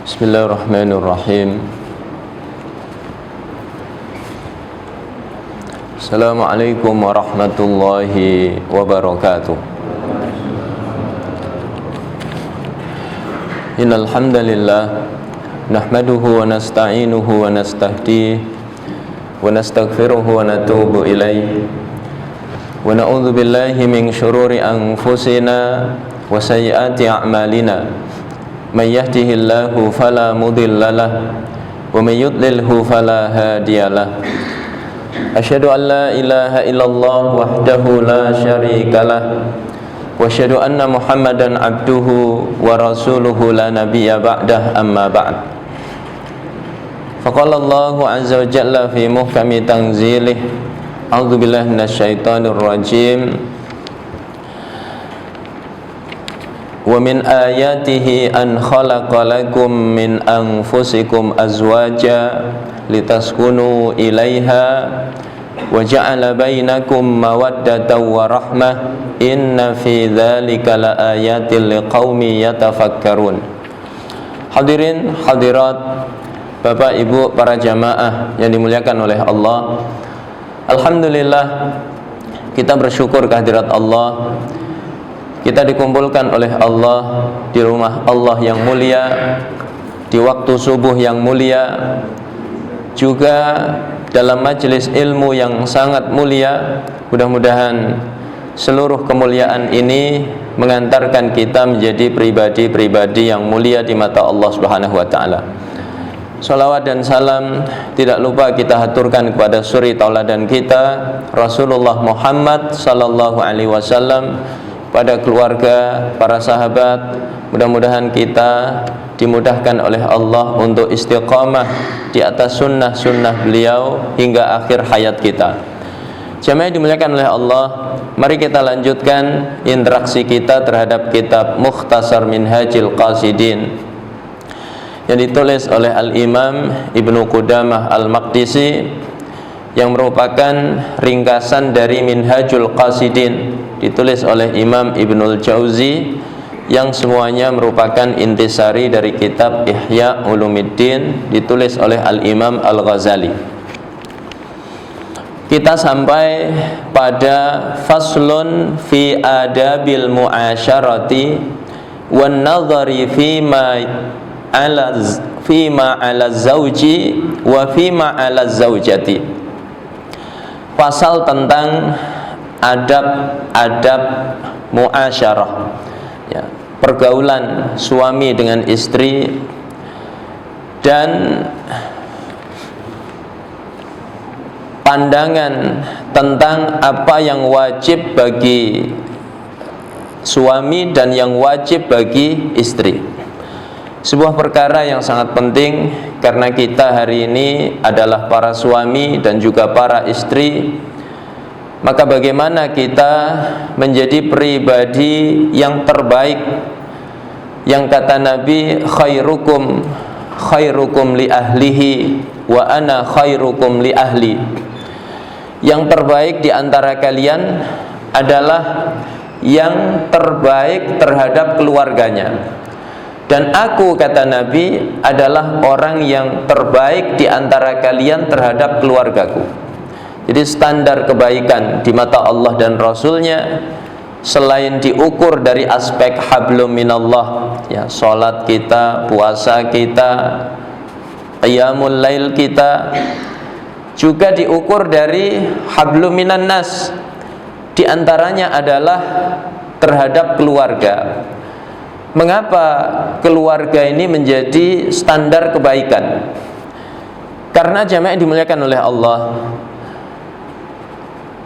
Bismillahirrahmanirrahim. Assalamualaikum warahmatullahi wabarakatuh. Innal hamdalillah nahmaduhu wa nasta'inuhu wa nastahdihi wa nastaghfiruhu wa natubu ilaihi wa na'udzu billahi min syururi anfusina wa sayyiati a'malina. May yahdihillahu fala mudhillalah wa may yudlilhu fala hadiyalah. Asyhadu an la ilaha illallah wahdahu la syarikalah wa asyhadu anna Muhammadan abduhu wa rasuluhu la nabiyya ba'dah, amma ba'd. Faqala Allahu azza wa jalla fi muhkami tanzilih, a'udzu billahi minasyaitonir rajim. Wa min ayatihi an khalaqa lakum min anfusikum azwaja litaskunu ilaiha wa ja'ala bainakum mawaddatan wa rahmah inna fi dzalika laayatil liqaumi yatafakkarun. Hadirin hadirat, Bapak Ibu para jamaah yang dimuliakan oleh Allah, alhamdulillah kita bersyukur kehadirat Allah. Kita dikumpulkan oleh Allah di rumah Allah yang mulia, di waktu subuh yang mulia, juga dalam majelis ilmu yang sangat mulia. Mudah-mudahan seluruh kemuliaan ini mengantarkan kita menjadi pribadi-pribadi yang mulia di mata Allah Subhanahu wa taala. Salawat dan salam tidak lupa kita haturkan kepada suri tauladan kita Rasulullah Muhammad sallallahu alaihi wasallam, pada keluarga, para sahabat. Mudah-mudahan kita dimudahkan oleh Allah untuk istiqamah di atas sunnah-sunnah beliau hingga akhir hayat kita. Jamaah dimuliakan oleh Allah, mari kita lanjutkan interaksi kita terhadap kitab Mukhtasar Minhajil Qasidin yang ditulis oleh Al-Imam Ibnu Qudamah Al-Maqdisi, yang merupakan ringkasan dari Minhajul Qasidin, ditulis oleh Imam Ibnul Jauzi, yang semuanya merupakan intisari dari kitab Ihya Ulumuddin, ditulis oleh Al-Imam Al-Ghazali. Kita sampai pada faslun fi adabil muasyarati wan nadhari fima ala zauji wa fima ala zaujati. Pasal tentang adab-adab muasyarah, ya, pergaulan suami dengan istri, dan pandangan tentang apa yang wajib bagi suami dan yang wajib bagi istri. Sebuah perkara yang sangat penting, karena kita hari ini adalah para suami dan juga para istri. Maka bagaimana kita menjadi pribadi yang terbaik, yang kata Nabi, khairukum li ahlihi wa ana khairukum li ahli. Yang terbaik di antara kalian adalah yang terbaik terhadap keluarganya, dan aku, kata Nabi, adalah orang yang terbaik di antara kalian terhadap keluargaku. Jadi standar kebaikan di mata Allah dan Rasulnya, selain diukur dari aspek hablum minallah, ya, sholat kita, puasa kita, qiyamul lail kita, juga diukur dari hablum minan nas. Di antaranya adalah terhadap keluarga. Mengapa keluarga ini menjadi standar kebaikan? Karena jamaah dimuliakan oleh Allah,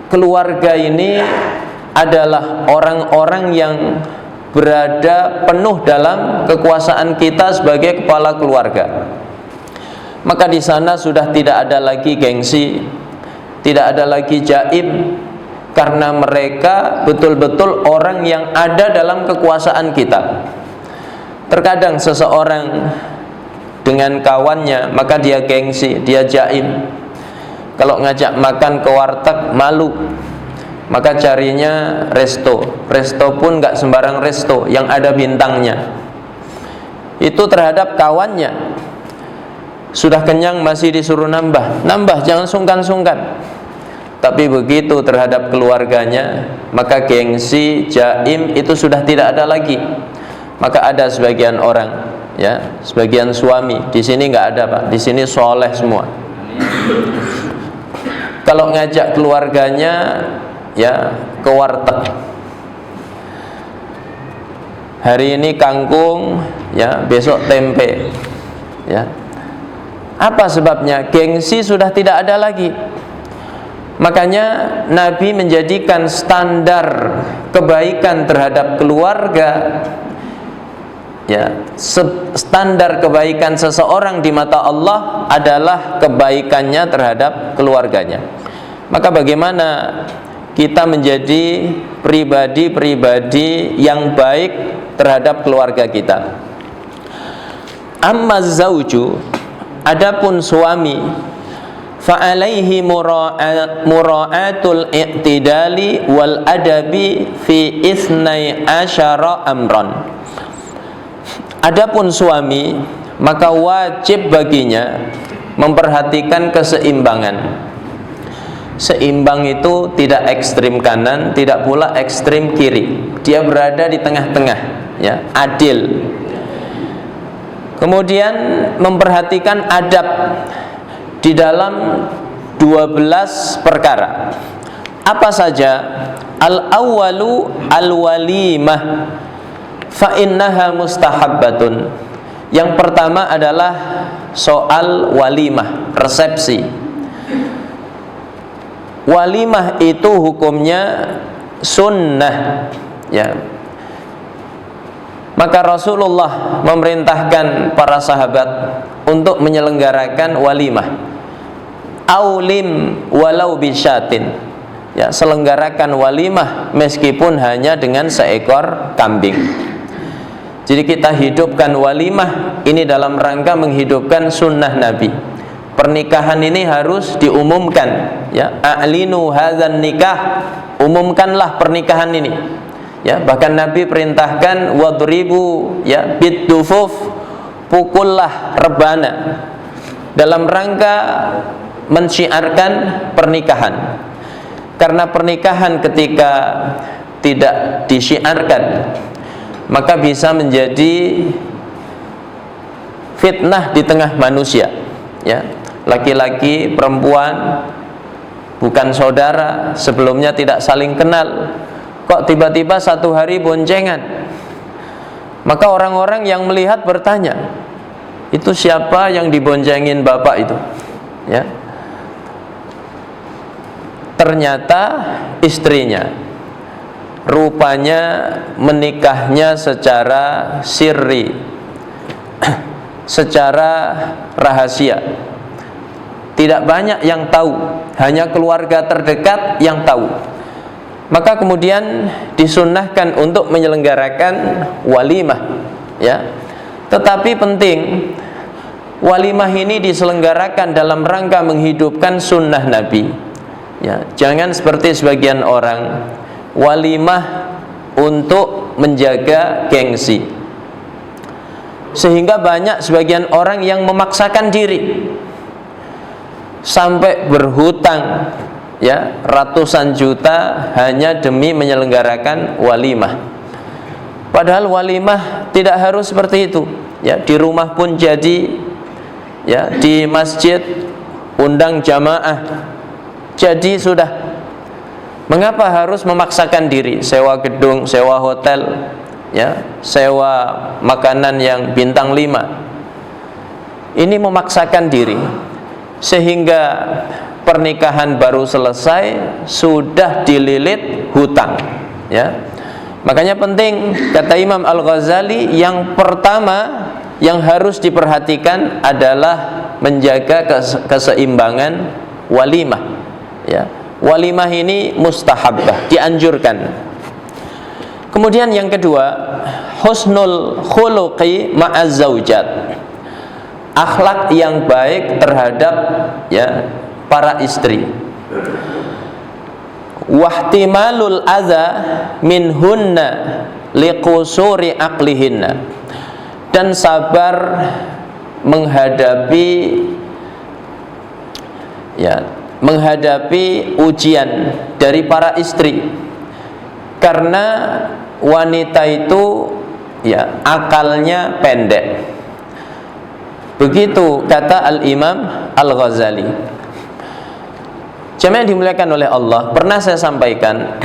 keluarga ini adalah orang-orang yang berada penuh dalam kekuasaan kita sebagai kepala keluarga. Maka di sana sudah tidak ada lagi gengsi, tidak ada lagi jaib, karena mereka betul-betul orang yang ada dalam kekuasaan kita. Terkadang seseorang dengan kawannya, maka dia gengsi, dia jaib. Kalau ngajak makan ke warteg malu, maka carinya resto. Resto pun nggak sembarang resto, yang ada bintangnya. itu terhadap kawannya. Sudah kenyang masih disuruh nambah, jangan sungkan-sungkan. Tapi begitu terhadap keluarganya, maka gengsi, jaim itu sudah tidak ada lagi. Maka ada sebagian orang, ya, sebagian suami, di sini nggak ada Pak, di sini soleh semua. Kalau ngajak keluarganya, ya, ke warteg. Hari ini kangkung, ya, besok tempe, ya. Apa sebabnya? Gengsi sudah tidak ada lagi. Makanya Nabi menjadikan standar kebaikan terhadap keluarga, ya, standar kebaikan seseorang di mata Allah adalah kebaikannya terhadap keluarganya. Maka bagaimana kita menjadi pribadi-pribadi yang baik terhadap keluarga kita? Amma zauju, adapun suami, fa'alaihi mura'atul i'tidali wal adabi fi isnai asyara amran. Adapun suami, maka wajib baginya memperhatikan keseimbangan. Seimbang itu tidak ekstrim kanan, tidak pula ekstrim kiri. Dia berada di tengah-tengah, ya, adil. Kemudian memperhatikan adab di dalam 12 perkara. Apa saja? Al-awwalu al-walimah fa innaha mustahabbatun. Yang pertama adalah soal walimah, resepsi. Walimah itu hukumnya sunnah, ya. Maka Rasulullah memerintahkan para sahabat untuk menyelenggarakan walimah. Aulim walau bisyatin, ya, selenggarakan walimah meskipun hanya dengan seekor kambing. Jadi kita hidupkan walimah ini dalam rangka menghidupkan sunnah Nabi. Pernikahan ini harus diumumkan, ya, a'linu hadzan nikah, umumkanlah pernikahan ini, ya. Bahkan Nabi perintahkan wadribu, ya, bidufuf, pukullah rebana, dalam rangka mensyiarkan pernikahan. Karena pernikahan ketika tidak disyiarkan, maka bisa menjadi fitnah di tengah manusia, ya. Laki-laki, perempuan bukan saudara, sebelumnya tidak saling kenal, kok tiba-tiba satu hari boncengan. Maka orang-orang yang melihat bertanya, itu siapa yang diboncengin bapak itu, ya? Ternyata istrinya. Rupanya menikahnya secara sirri, secara rahasia. Tidak banyak yang tahu, hanya keluarga terdekat yang tahu. Maka kemudian disunnahkan untuk menyelenggarakan walimah, ya. Tetapi penting, walimah ini diselenggarakan dalam rangka menghidupkan sunnah Nabi, ya. Jangan seperti sebagian orang walimah untuk menjaga gengsi, sehingga banyak sebagian orang yang memaksakan diri sampai berhutang, ya, ratusan juta hanya demi menyelenggarakan walimah. Padahal walimah tidak harus seperti itu, ya. Di rumah pun jadi, ya, di masjid undang jamaah jadi sudah. Mengapa harus memaksakan diri, sewa gedung, sewa hotel, ya, sewa makanan yang bintang 5? Ini memaksakan diri, sehingga pernikahan baru selesai sudah dililit hutang, ya. Makanya penting, kata Imam Al-Ghazali, yang pertama yang harus diperhatikan adalah menjaga keseimbangan walimah, ya. Walimah ini mustahabbah, dianjurkan. Kemudian yang kedua, husnul khuluqi ma'az zaujat, akhlak yang baik terhadap, ya, para istri. Wahtimalul adza minhunna liqusuri aqlihinna, dan sabar menghadapi ujian dari para istri, karena wanita itu akalnya pendek. Begitu kata Al-Imam Al-Ghazali. Jemaah dimuliakan oleh Allah, pernah saya sampaikan,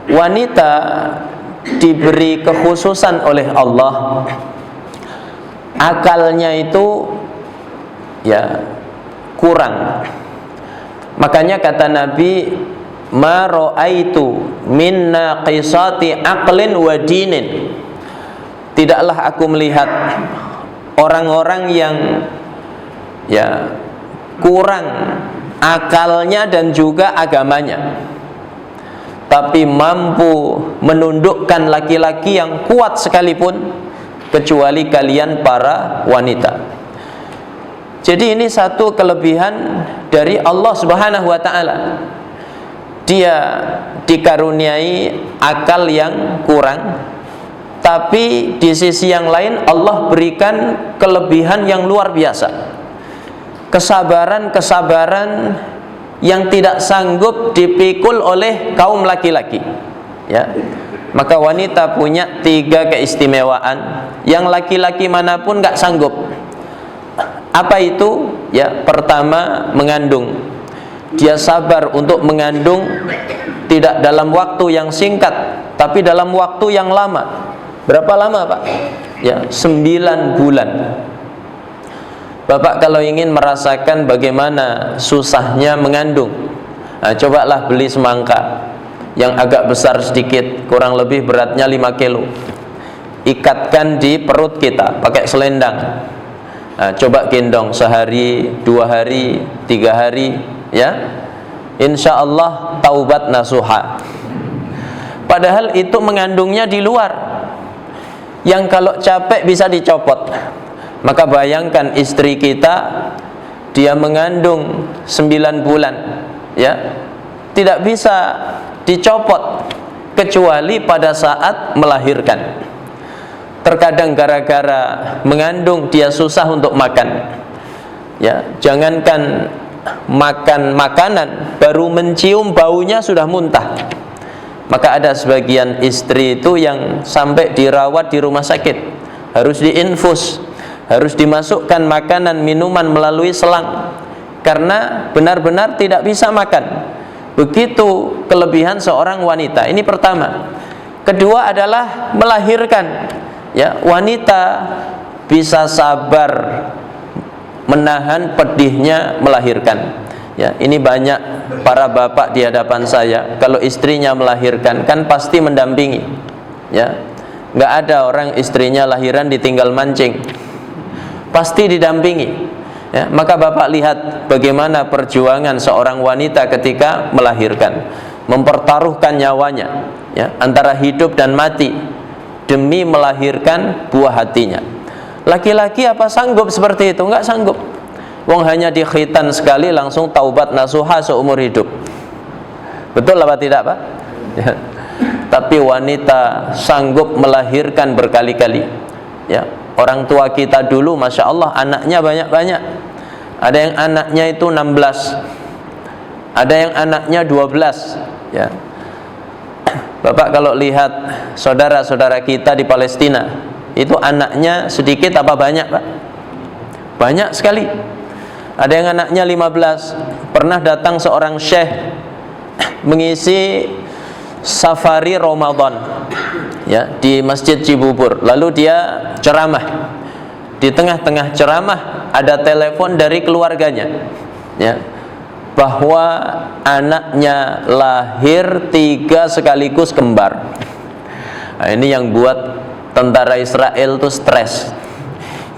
wanita diberi kekhususan oleh Allah, akalnya itu kurang. Makanya kata Nabi, ma ra'aitu min naqisati aqlin wa dinin, tidaklah aku melihat orang-orang yang kurang akalnya dan juga agamanya, tapi mampu menundukkan laki-laki yang kuat sekalipun, kecuali kalian para wanita. Jadi ini satu kelebihan dari Allah Subhanahu wa ta'ala. Dia dikaruniai akal yang kurang, tapi di sisi yang lain Allah berikan kelebihan yang luar biasa, kesabaran yang tidak sanggup dipikul oleh kaum laki-laki. Maka wanita punya 3 keistimewaan yang laki-laki manapun gak sanggup. Apa itu? Pertama, mengandung. Dia sabar untuk mengandung, tidak dalam waktu yang singkat, tapi dalam waktu yang lama. Berapa lama, Pak? 9 bulan. Bapak kalau ingin merasakan bagaimana susahnya mengandung, cobalah beli semangka yang agak besar sedikit, kurang lebih beratnya 5 kilo. Ikatkan di perut kita pakai selendang. Coba gendong sehari, 2 hari, 3 hari, insya Allah taubat nasuha. Padahal itu mengandungnya di luar, yang kalau capek bisa dicopot. Maka bayangkan istri kita, dia mengandung 9 bulan, tidak bisa dicopot kecuali pada saat melahirkan. Terkadang gara-gara mengandung dia susah untuk makan. Jangankan makan makanan, baru mencium baunya sudah muntah. Maka ada sebagian istri itu yang sampai dirawat di rumah sakit, harus diinfus, harus dimasukkan makanan minuman melalui selang, karena benar-benar tidak bisa makan. Begitu kelebihan seorang wanita. Ini pertama. Kedua adalah melahirkan. Wanita bisa sabar menahan pedihnya melahirkan. Ini banyak para bapak di hadapan saya, kalau istrinya melahirkan kan pasti mendampingi. Nggak ada orang istrinya lahiran ditinggal mancing, pasti didampingi. Maka bapak lihat bagaimana perjuangan seorang wanita ketika melahirkan, mempertaruhkan nyawanya, antara hidup dan mati demi melahirkan buah hatinya. Laki-laki apa sanggup seperti itu? Nggak sanggup. Wong hanya dikhitan sekali langsung taubat nasuha seumur hidup. Betul apa tidak, Pak? Tapi wanita sanggup melahirkan berkali-kali. Orang tua kita dulu, Masya Allah, anaknya banyak-banyak. Ada yang anaknya itu 16, ada yang anaknya 12. Bapak kalau lihat saudara-saudara kita di Palestina, itu anaknya sedikit apa banyak, Pak? Banyak sekali. Ada yang anaknya 15. Pernah datang seorang syekh mengisi safari Ramadan di Masjid Cibubur. Lalu dia ceramah. Di tengah-tengah ceramah ada telepon dari keluarganya, bahwa anaknya lahir 3 sekaligus kembar. Ini yang buat tentara Israel tuh stres.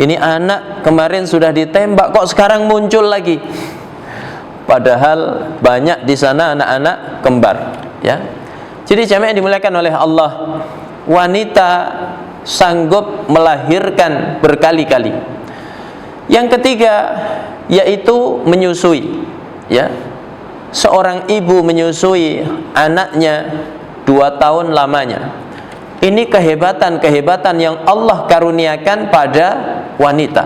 Ini anak kemarin sudah ditembak, kok sekarang muncul lagi? Padahal banyak di sana anak-anak kembar. Jadi jamaah yang dimuliakan oleh Allah, wanita sanggup melahirkan berkali-kali. Yang ketiga yaitu menyusui. Seorang ibu menyusui anaknya 2 tahun lamanya. Ini kehebatan-kehebatan yang Allah karuniakan pada wanita,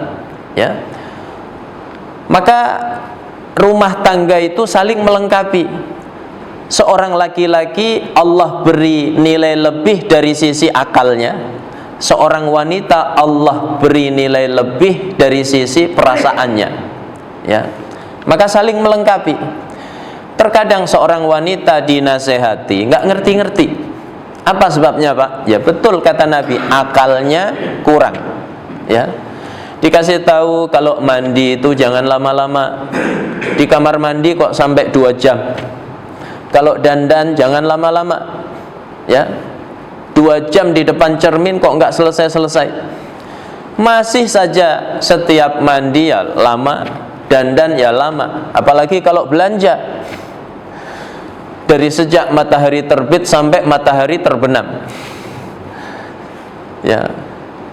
ya. Maka rumah tangga itu saling melengkapi. Seorang laki-laki Allah beri nilai lebih dari sisi akalnya. Seorang wanita Allah beri nilai lebih dari sisi perasaannya, ya. Maka saling melengkapi. Terkadang seorang wanita dinasehati nggak ngerti-ngerti. Apa sebabnya, Pak? Ya betul kata Nabi, akalnya kurang, ya. Dikasih tahu kalau mandi itu jangan lama-lama. Di kamar mandi kok sampai 2 jam. Kalau dandan jangan lama-lama, ya. 2 jam di depan cermin kok nggak selesai-selesai. Masih saja setiap mandi ya lama, dandan ya lama. Apalagi kalau belanja, dari sejak matahari terbit sampai matahari terbenam, ya.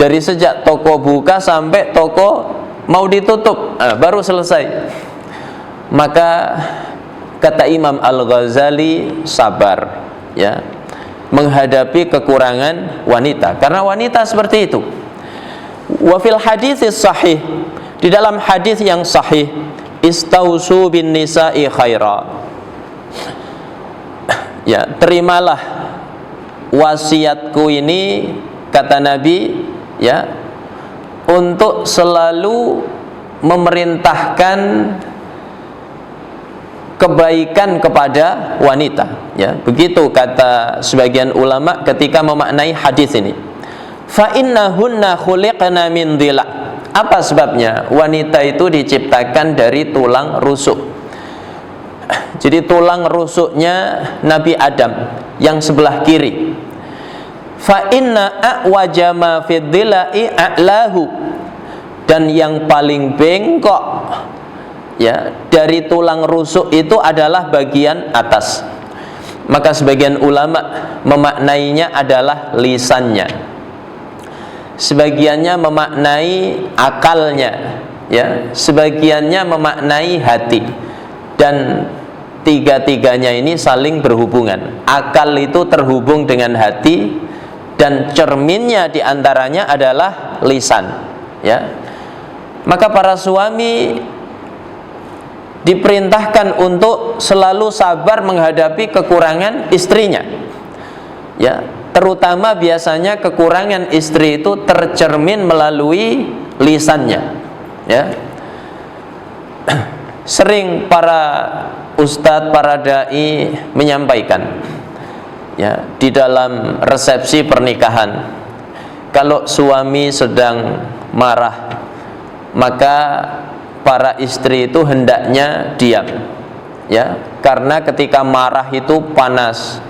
Dari sejak toko buka sampai toko mau ditutup, baru selesai. Maka kata Imam Al-Ghazali, sabar, ya, menghadapi kekurangan wanita, karena wanita seperti itu. Wa fil hadits sahih, di dalam hadis yang sahih, istausu bin nisa'i khaira, ya, terimalah wasiatku ini, kata Nabi, ya, untuk selalu memerintahkan kebaikan kepada wanita, ya. Begitu kata sebagian ulama ketika memaknai hadis ini. Fa innahunna khuliqna min dhila. Apa sebabnya? Wanita itu diciptakan dari tulang rusuk. Jadi tulang rusuknya Nabi Adam yang sebelah kiri. Fa inna a'waja ma fid dhilai a'lahu, dan yang paling bengkok, ya, dari tulang rusuk itu adalah bagian atas. Maka sebagian ulama memaknainya adalah lisannya, sebagiannya memaknai akalnya, ya, sebagiannya memaknai hati, dan tiga-tiganya ini saling berhubungan. Akal itu terhubung dengan hati, dan cerminnya diantaranya adalah lisan, ya. Maka para suami diperintahkan untuk selalu sabar menghadapi kekurangan istrinya, ya. Terutama biasanya kekurangan istri itu tercermin melalui lisannya, ya. Sering para ustadz, para dai menyampaikan, ya, di dalam resepsi pernikahan, kalau suami sedang marah, maka para istri itu hendaknya diam, ya, karena ketika marah itu panas,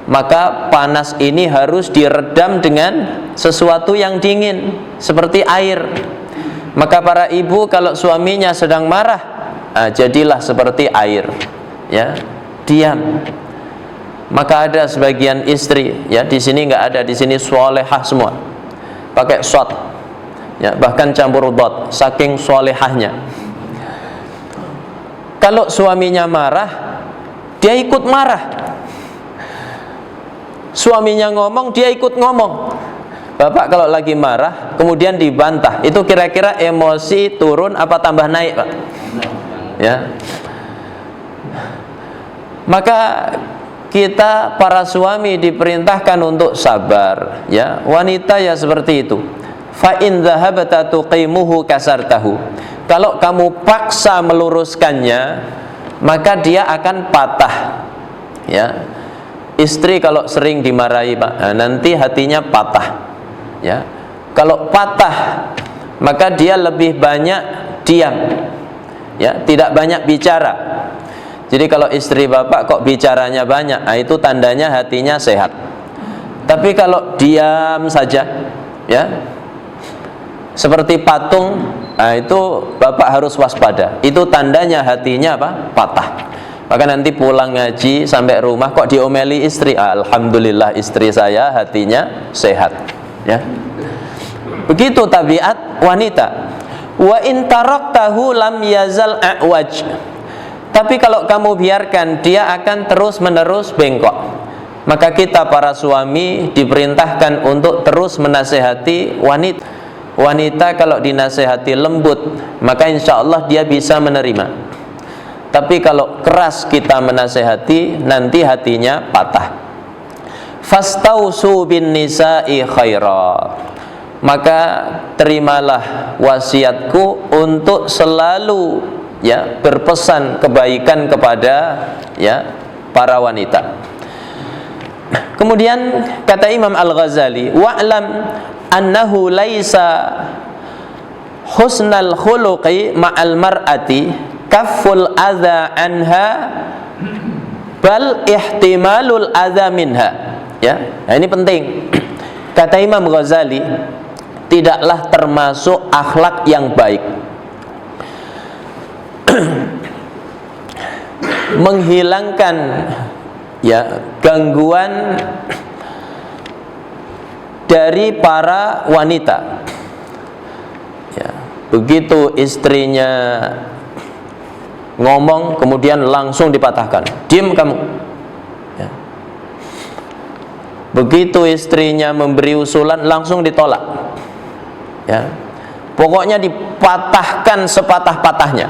maka panas ini harus diredam dengan sesuatu yang dingin seperti air. Maka para ibu kalau suaminya sedang marah, jadilah seperti air, ya, diam. Maka ada sebagian istri, ya, di sini nggak ada, di sini solehah semua, pakai shot, ya, bahkan campur dot, saking solehahnya. Kalau suaminya marah, dia ikut marah. Suaminya ngomong, dia ikut ngomong. Bapak kalau lagi marah, kemudian dibantah, itu kira-kira emosi turun apa tambah naik, Pak? Ya. Maka kita para suami diperintahkan untuk sabar, ya. Wanita ya seperti itu. Fa in dhahabta tuqimuhu kasartahu. Kalau kamu paksa meluruskannya, maka dia akan patah, ya. Istri kalau sering dimarahi, Pak, nanti hatinya patah, ya. Kalau patah, maka dia lebih banyak diam, ya, tidak banyak bicara. Jadi kalau istri bapak kok bicaranya banyak, itu tandanya hatinya sehat. Tapi kalau diam saja, ya, seperti patung, itu bapak harus waspada. Itu tandanya hatinya apa? Patah. Maka nanti pulang ngaji sampai rumah kok diomeli istri, alhamdulillah istri saya hatinya sehat, ya. Begitu tabiat wanita. Wa in taraktahu lam yazal a'waj. Tapi kalau kamu biarkan, dia akan terus-menerus bengkok. Maka kita para suami diperintahkan untuk terus menasehati wanita. Wanita kalau dinasehati lembut, maka insya Allah dia bisa menerima. Tapi kalau keras kita menasehati, nanti hatinya patah. Fastausu bin nisa'i khaira. Maka terimalah wasiatku untuk selalu berpesan kebaikan kepada para wanita. Kemudian kata Imam Al-Ghazali, wa'lam annahu laisa husnal khuluqi ma'al mar'ati kafful adza anha bal ihtimalul adza minha. Nah ini penting. Kata Imam Ghazali, tidaklah termasuk akhlak yang baik menghilangkan gangguan dari para wanita. Begitu istrinya ngomong kemudian langsung dipatahkan, diam kamu. Begitu istrinya memberi usulan langsung ditolak. Pokoknya dipatahkan sepatah-patahnya.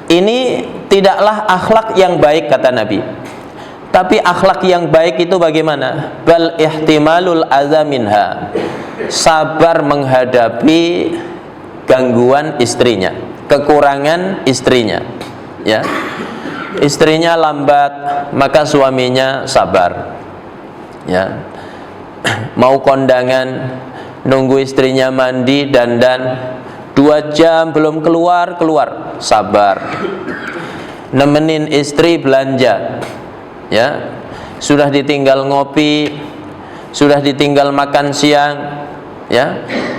Ini tidaklah akhlak yang baik kata Nabi. Tapi akhlak yang baik itu bagaimana? Bal ihtimalul adza minha. Sabar menghadapi gangguan istrinya, kekurangan istrinya. Istrinya lambat, maka suaminya sabar. Mau kondangan, nunggu istrinya mandi dandan 2 jam belum keluar, sabar. Nemenin istri belanja, sudah ditinggal ngopi, sudah ditinggal makan siang,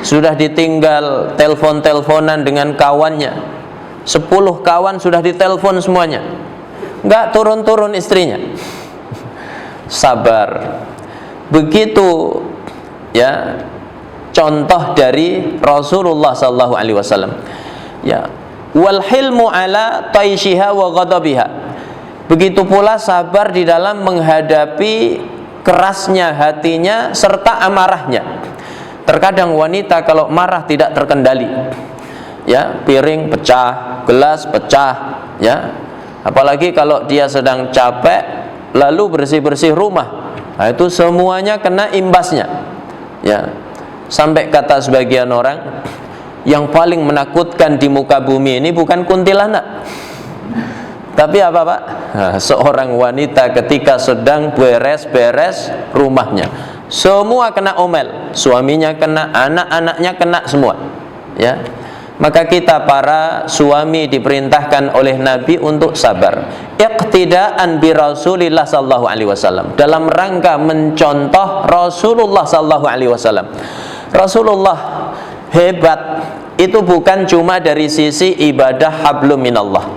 sudah ditinggal telepon-teleponan dengan kawannya. 10 kawan sudah ditelepon semuanya, nggak turun-turun istrinya. Sabar. Begitu contoh dari Rasulullah sallallahu alaihi wasallam. Wal hilmu ala taishiha wa ghadabiha. Begitu pula sabar di dalam menghadapi kerasnya hatinya serta amarahnya. Terkadang wanita kalau marah tidak terkendali. Piring pecah, gelas pecah, apalagi kalau dia sedang capek lalu bersih-bersih rumah. Nah, itu semuanya kena imbasnya. Sampai kata sebagian orang, yang paling menakutkan di muka bumi ini bukan kuntilanak, tapi apa Pak? Nah, seorang wanita ketika sedang beres-beres rumahnya, semua kena omel, suaminya kena, anak-anaknya kena semua. Maka kita para suami diperintahkan oleh Nabi untuk sabar, iqtidaan bi Rasulillah sallallahu alaihi wasallam, dalam rangka mencontoh Rasulullah sallallahu alaihi wasallam. Rasulullah hebat itu bukan cuma dari sisi ibadah hablum minallah.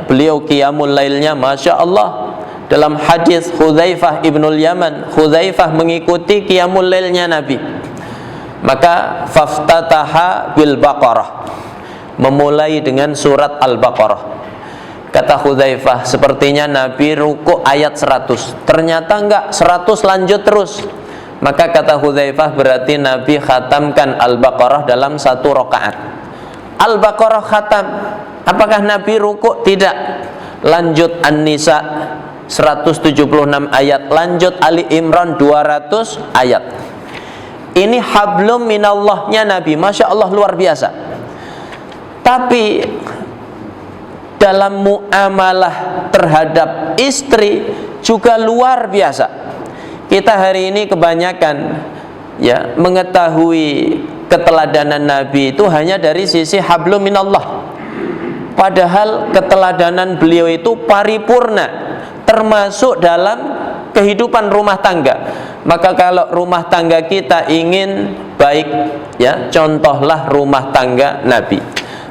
Beliau qiyamul lailnya masya Allah. Dalam hadis Hudzaifah ibnul Yaman, Hudzaifah mengikuti qiyamul lailnya Nabi. Maka faftataha bil Baqarah, memulai dengan surat Al-Baqarah. Kata Hudzaifah, sepertinya Nabi ruku ayat 100. Ternyata enggak, 100 lanjut terus. Maka kata Hudzaifah, berarti Nabi khatamkan Al-Baqarah dalam 1 rakaat. Al-Baqarah khatam. Apakah Nabi ruku? Tidak. Lanjut An-Nisa 176 ayat, lanjut Ali Imran 200 ayat. Ini hablum minallahnya Nabi, masya Allah, luar biasa. Tapi dalam muamalah terhadap istri juga luar biasa. Kita hari ini kebanyakan mengetahui keteladanan Nabi itu hanya dari sisi hablum minallah. Padahal keteladanan beliau itu paripurna, termasuk dalam kehidupan rumah tangga. Maka kalau rumah tangga kita ingin baik, contohlah rumah tangga Nabi.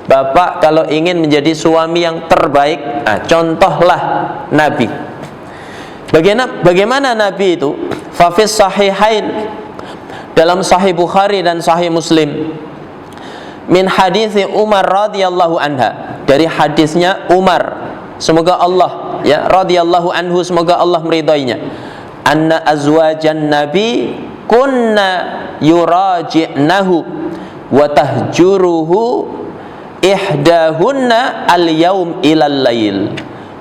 Bapak kalau ingin menjadi suami yang terbaik, contohlah Nabi. Bagaimana Nabi itu? Fafis sahihain, dalam Sahih Bukhari dan Sahih Muslim, min hadits Umar radhiyallahu anha, dari hadisnya Umar semoga Allah ya radhiyallahu anhu, semoga Allah meridainya, anna azwajan nabi kunna yuraji'nahu wa tahjuruhu ihdahunna al-yaum ilal lail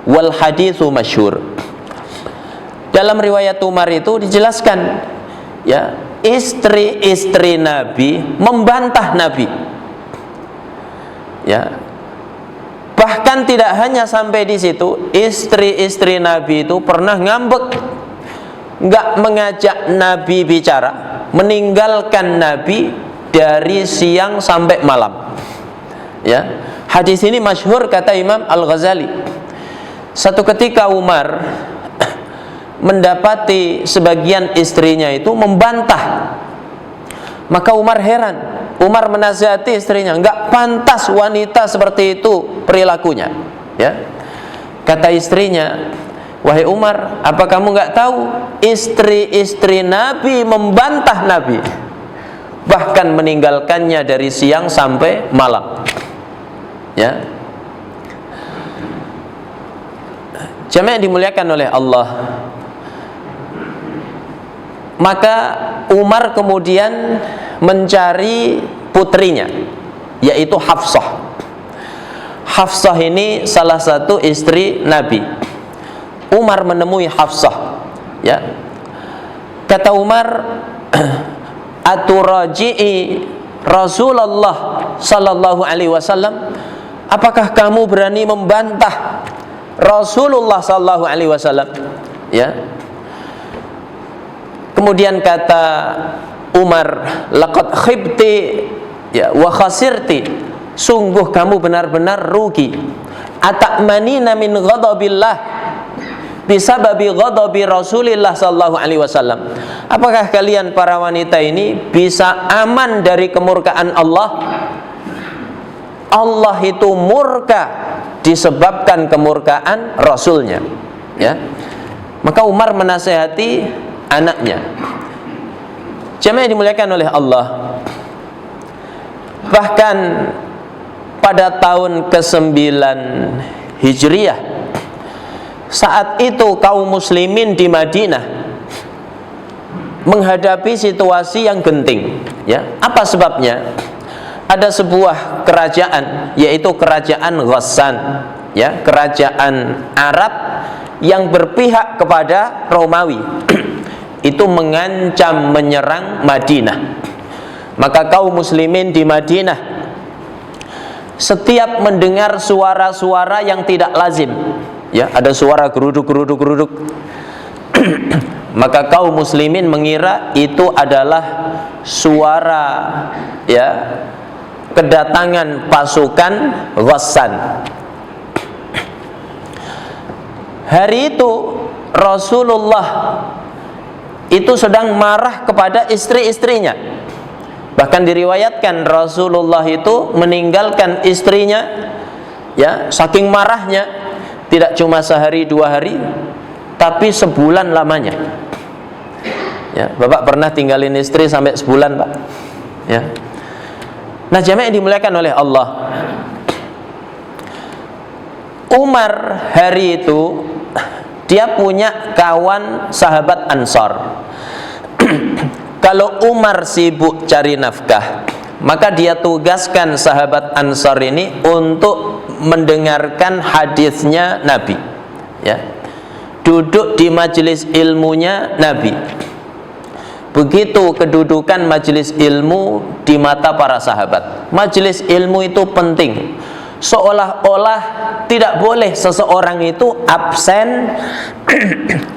wal haditsu masyhur. Dalam riwayat Umar itu dijelaskan ya, istri-istri Nabi membantah Nabi ya. Bahkan tidak hanya sampai di situ, istri-istri Nabi itu pernah ngambek, nggak mengajak Nabi bicara, meninggalkan Nabi dari siang sampai malam ya. Hadis ini masyhur kata Imam Al-Ghazali. Satu ketika Umar mendapati sebagian istrinya itu membantah, maka Umar heran. Umar menasihati istrinya, enggak pantas wanita seperti itu perilakunya ya. Kata istrinya, wahai Umar, apa kamu enggak tahu istri-istri Nabi membantah Nabi, bahkan meninggalkannya dari siang sampai malam ya. Jamaah dimuliakan oleh Allah, maka Umar kemudian mencari putrinya, yaitu Hafsah. Hafsah ini salah satu istri Nabi. Umar menemui Hafsah ya. Kata Umar, aturaji'i Rasulullah sallallahu alaihi wasallam, apakah kamu berani membantah Rasulullah sallallahu alaihi wasallam ya. Kemudian kata Umar, laqad khibti ya wa khasirti, sungguh kamu benar-benar rugi. Ata'manina min ghadabillah bisababi ghadabi Rasulillah sallallahu alaihi wasallam. Apakah kalian para wanita ini bisa aman dari kemurkaan Allah? Allah itu murka disebabkan kemurkaan Rasulnya ya. Maka Umar menasihati anaknya. Jemaah dimuliakan oleh Allah, bahkan pada tahun ke-9 Hijriah, saat itu kaum muslimin di Madinah menghadapi situasi yang genting ya. Apa sebabnya? Ada sebuah kerajaan, yaitu kerajaan Ghassan ya, kerajaan Arab yang berpihak kepada Romawi itu mengancam menyerang Madinah. Maka kaum muslimin di Madinah setiap mendengar suara-suara yang tidak lazim ya, ada suara geruduk maka kaum muslimin mengira itu adalah suara ya kedatangan pasukan Ghassan. Hari itu Rasulullah itu sedang marah kepada istri-istrinya. Bahkan diriwayatkan Rasulullah itu meninggalkan istrinya ya, saking marahnya, tidak cuma sehari dua hari, tapi sebulan lamanya ya. Bapak pernah tinggalin istri sampai sebulan, Pak ya. Nah, jamaah yang dimuliakan oleh Allah, Umar hari itu dia punya kawan sahabat Ansar. Kalau Umar sibuk cari nafkah, maka dia tugaskan sahabat Ansar ini untuk mendengarkan hadisnya Nabi ya. Duduk di majelis ilmunya Nabi. Begitu kedudukan majelis ilmu di mata para sahabat. Majelis ilmu itu penting. Seolah-olah tidak boleh seseorang itu absen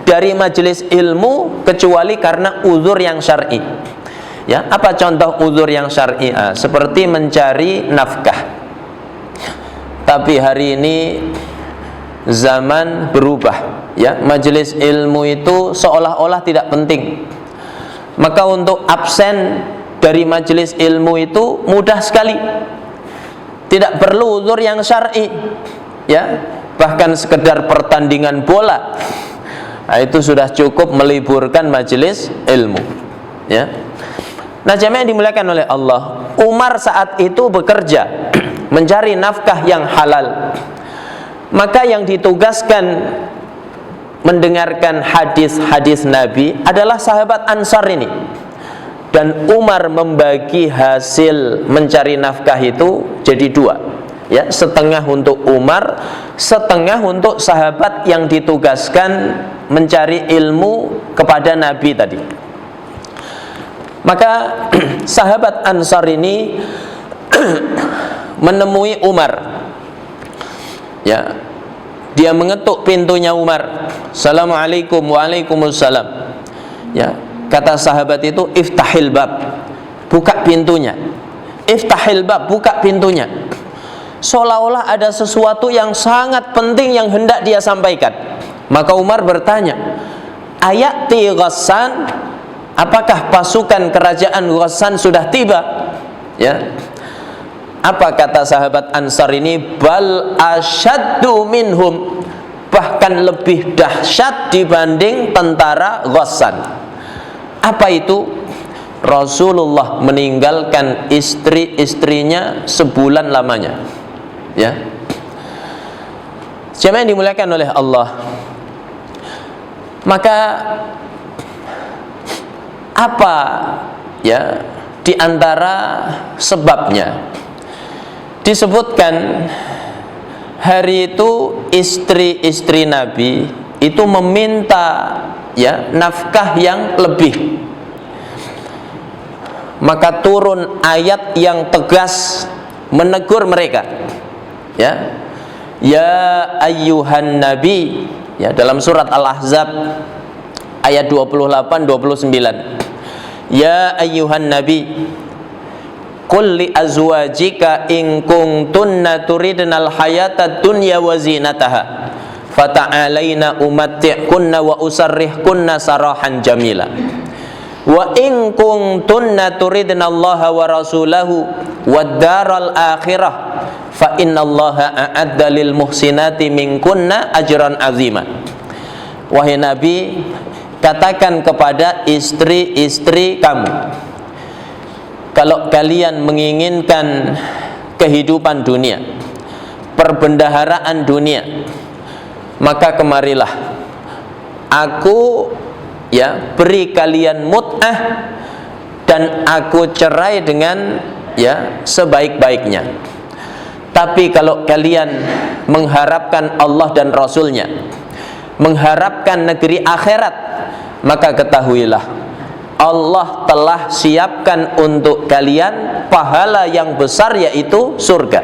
dari majelis ilmu kecuali karena uzur yang syar'i. Ya, apa contoh uzur yang syar'i? Seperti mencari nafkah. Tapi hari ini zaman berubah, ya. Majelis ilmu itu seolah-olah tidak penting. Maka untuk absen dari majelis ilmu itu mudah sekali. Tidak perlu uzur yang syar'i, ya. Bahkan sekedar pertandingan bola, nah, itu sudah cukup meliburkan majelis ilmu, ya. Nah, jamaah yang dimuliakan oleh Allah, Umar saat itu bekerja mencari nafkah yang halal. Maka yang ditugaskan mendengarkan hadis-hadis Nabi adalah sahabat Ansar ini. Dan Umar membagi hasil mencari nafkah itu jadi dua, ya, setengah untuk Umar, setengah untuk sahabat yang ditugaskan mencari ilmu kepada Nabi tadi. Maka sahabat Ansar ini menemui Umar, ya, dia mengetuk pintunya Umar. Assalamualaikum. Waalaikumsalam. Ya, kata sahabat itu, iftahil bab, buka pintunya. Iftahil bab, buka pintunya. Seolah-olah ada sesuatu yang sangat penting yang hendak dia sampaikan. Maka Umar bertanya, ayati Ghassan, apakah pasukan kerajaan Ghassan sudah tiba? Ya. Apa kata sahabat Ansar ini? Bal asyaddu minhum, bahkan lebih dahsyat dibanding tentara Ghassan. Apa itu? Rasulullah meninggalkan istri-istrinya sebulan lamanya. Ya. Jemaah yang dimuliakan oleh Allah. Maka apa, ya, di antara sebabnya? Disebutkan hari itu istri-istri Nabi itu meminta, ya, nafkah yang lebih. Maka turun ayat yang tegas menegur mereka. Ya, ya ayyuhan nabi, ya, dalam surat Al-Ahzab ayat 28-29. Ya ayyuhan nabi, qul li azwajika in kuntunna turidnal hayatad dunya wa zinataha fata'alaina umatti'kunna wa usarrihkunna sarahan jamila. Wa in kuntunna turidnallaha wa rasulahu wad daral akhirah fa innallaha a'adda lil muhsinati minkunna ajran azima. Wahai Nabi, katakan kepada istri-istri kamu, kalau kalian menginginkan kehidupan dunia, perbendaharaan dunia, maka kemarilah aku, ya, beri kalian mut'ah dan aku cerai dengan, ya, sebaik-baiknya. Tapi kalau kalian mengharapkan Allah dan Rasulnya, mengharapkan negeri akhirat, maka ketahuilah Allah telah siapkan untuk kalian pahala yang besar, yaitu surga.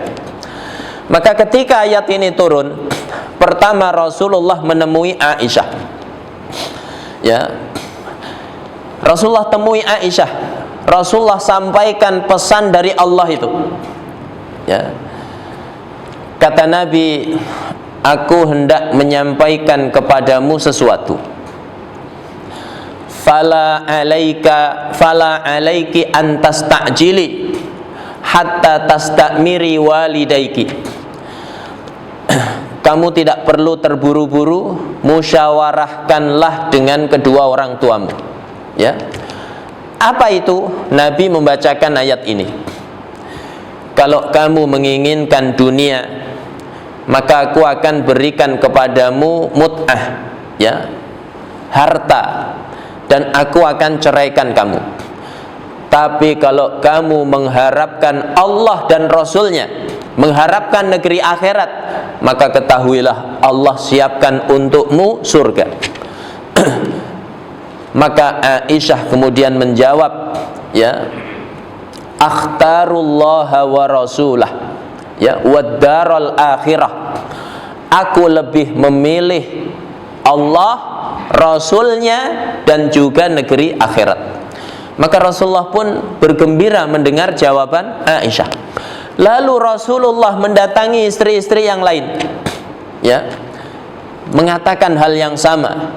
Maka ketika ayat ini turun, pertama Rasulullah menemui Aisyah. Ya, Rasulullah temui Aisyah. Rasulullah sampaikan pesan dari Allah itu. Ya, kata Nabi, aku hendak menyampaikan kepadamu sesuatu. Fala alaiki an tasta'jili hatta tastamiri walidaiki. Kamu tidak perlu terburu-buru, musyawarahkanlah dengan kedua orang tuamu. Ya. Apa itu? Nabi membacakan ayat ini. Kalau kamu menginginkan dunia, maka aku akan berikan kepadamu mut'ah, ya, harta, dan aku akan ceraikan kamu. Tapi kalau kamu mengharapkan Allah dan Rasulnya, mengharapkan negeri akhirat, maka ketahuilah Allah siapkan untukmu surga. Maka Aisyah kemudian menjawab, ya, akhtarullaha wa rasulah, ya, wad daral akhirah. Aku lebih memilih Allah, Rasulnya, dan juga negeri akhirat. Maka Rasulullah pun bergembira mendengar jawaban Aisyah. Lalu Rasulullah mendatangi istri-istri yang lain, ya, mengatakan hal yang sama,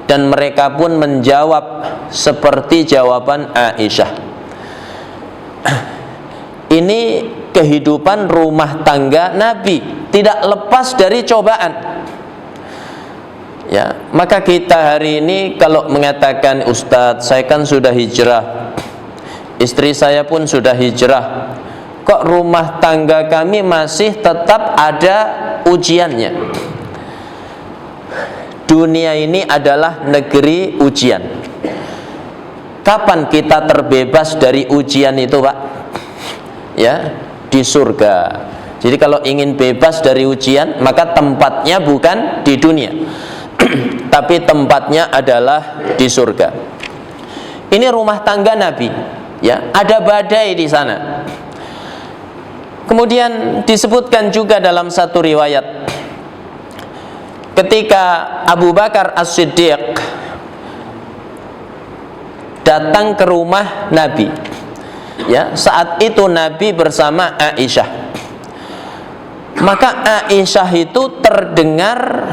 dan mereka pun menjawab seperti jawaban Aisyah. Ini kehidupan rumah tangga Nabi, tidak lepas dari cobaan. Ya, maka kita hari ini kalau mengatakan, Ustadz, saya kan sudah hijrah, istri saya pun sudah hijrah, kok rumah tangga kami masih tetap ada ujiannya. Dunia ini adalah negeri ujian. Kapan kita terbebas dari ujian itu, Pak? Ya, di surga. Jadi kalau ingin bebas dari ujian, maka tempatnya bukan di dunia, tapi tempatnya adalah di surga. Ini rumah tangga Nabi, ya, ada badai di sana. Kemudian disebutkan juga dalam satu riwayat, ketika Abu Bakar As-Siddiq datang ke rumah Nabi, ya, saat itu Nabi bersama Aisyah. Maka Aisyah itu terdengar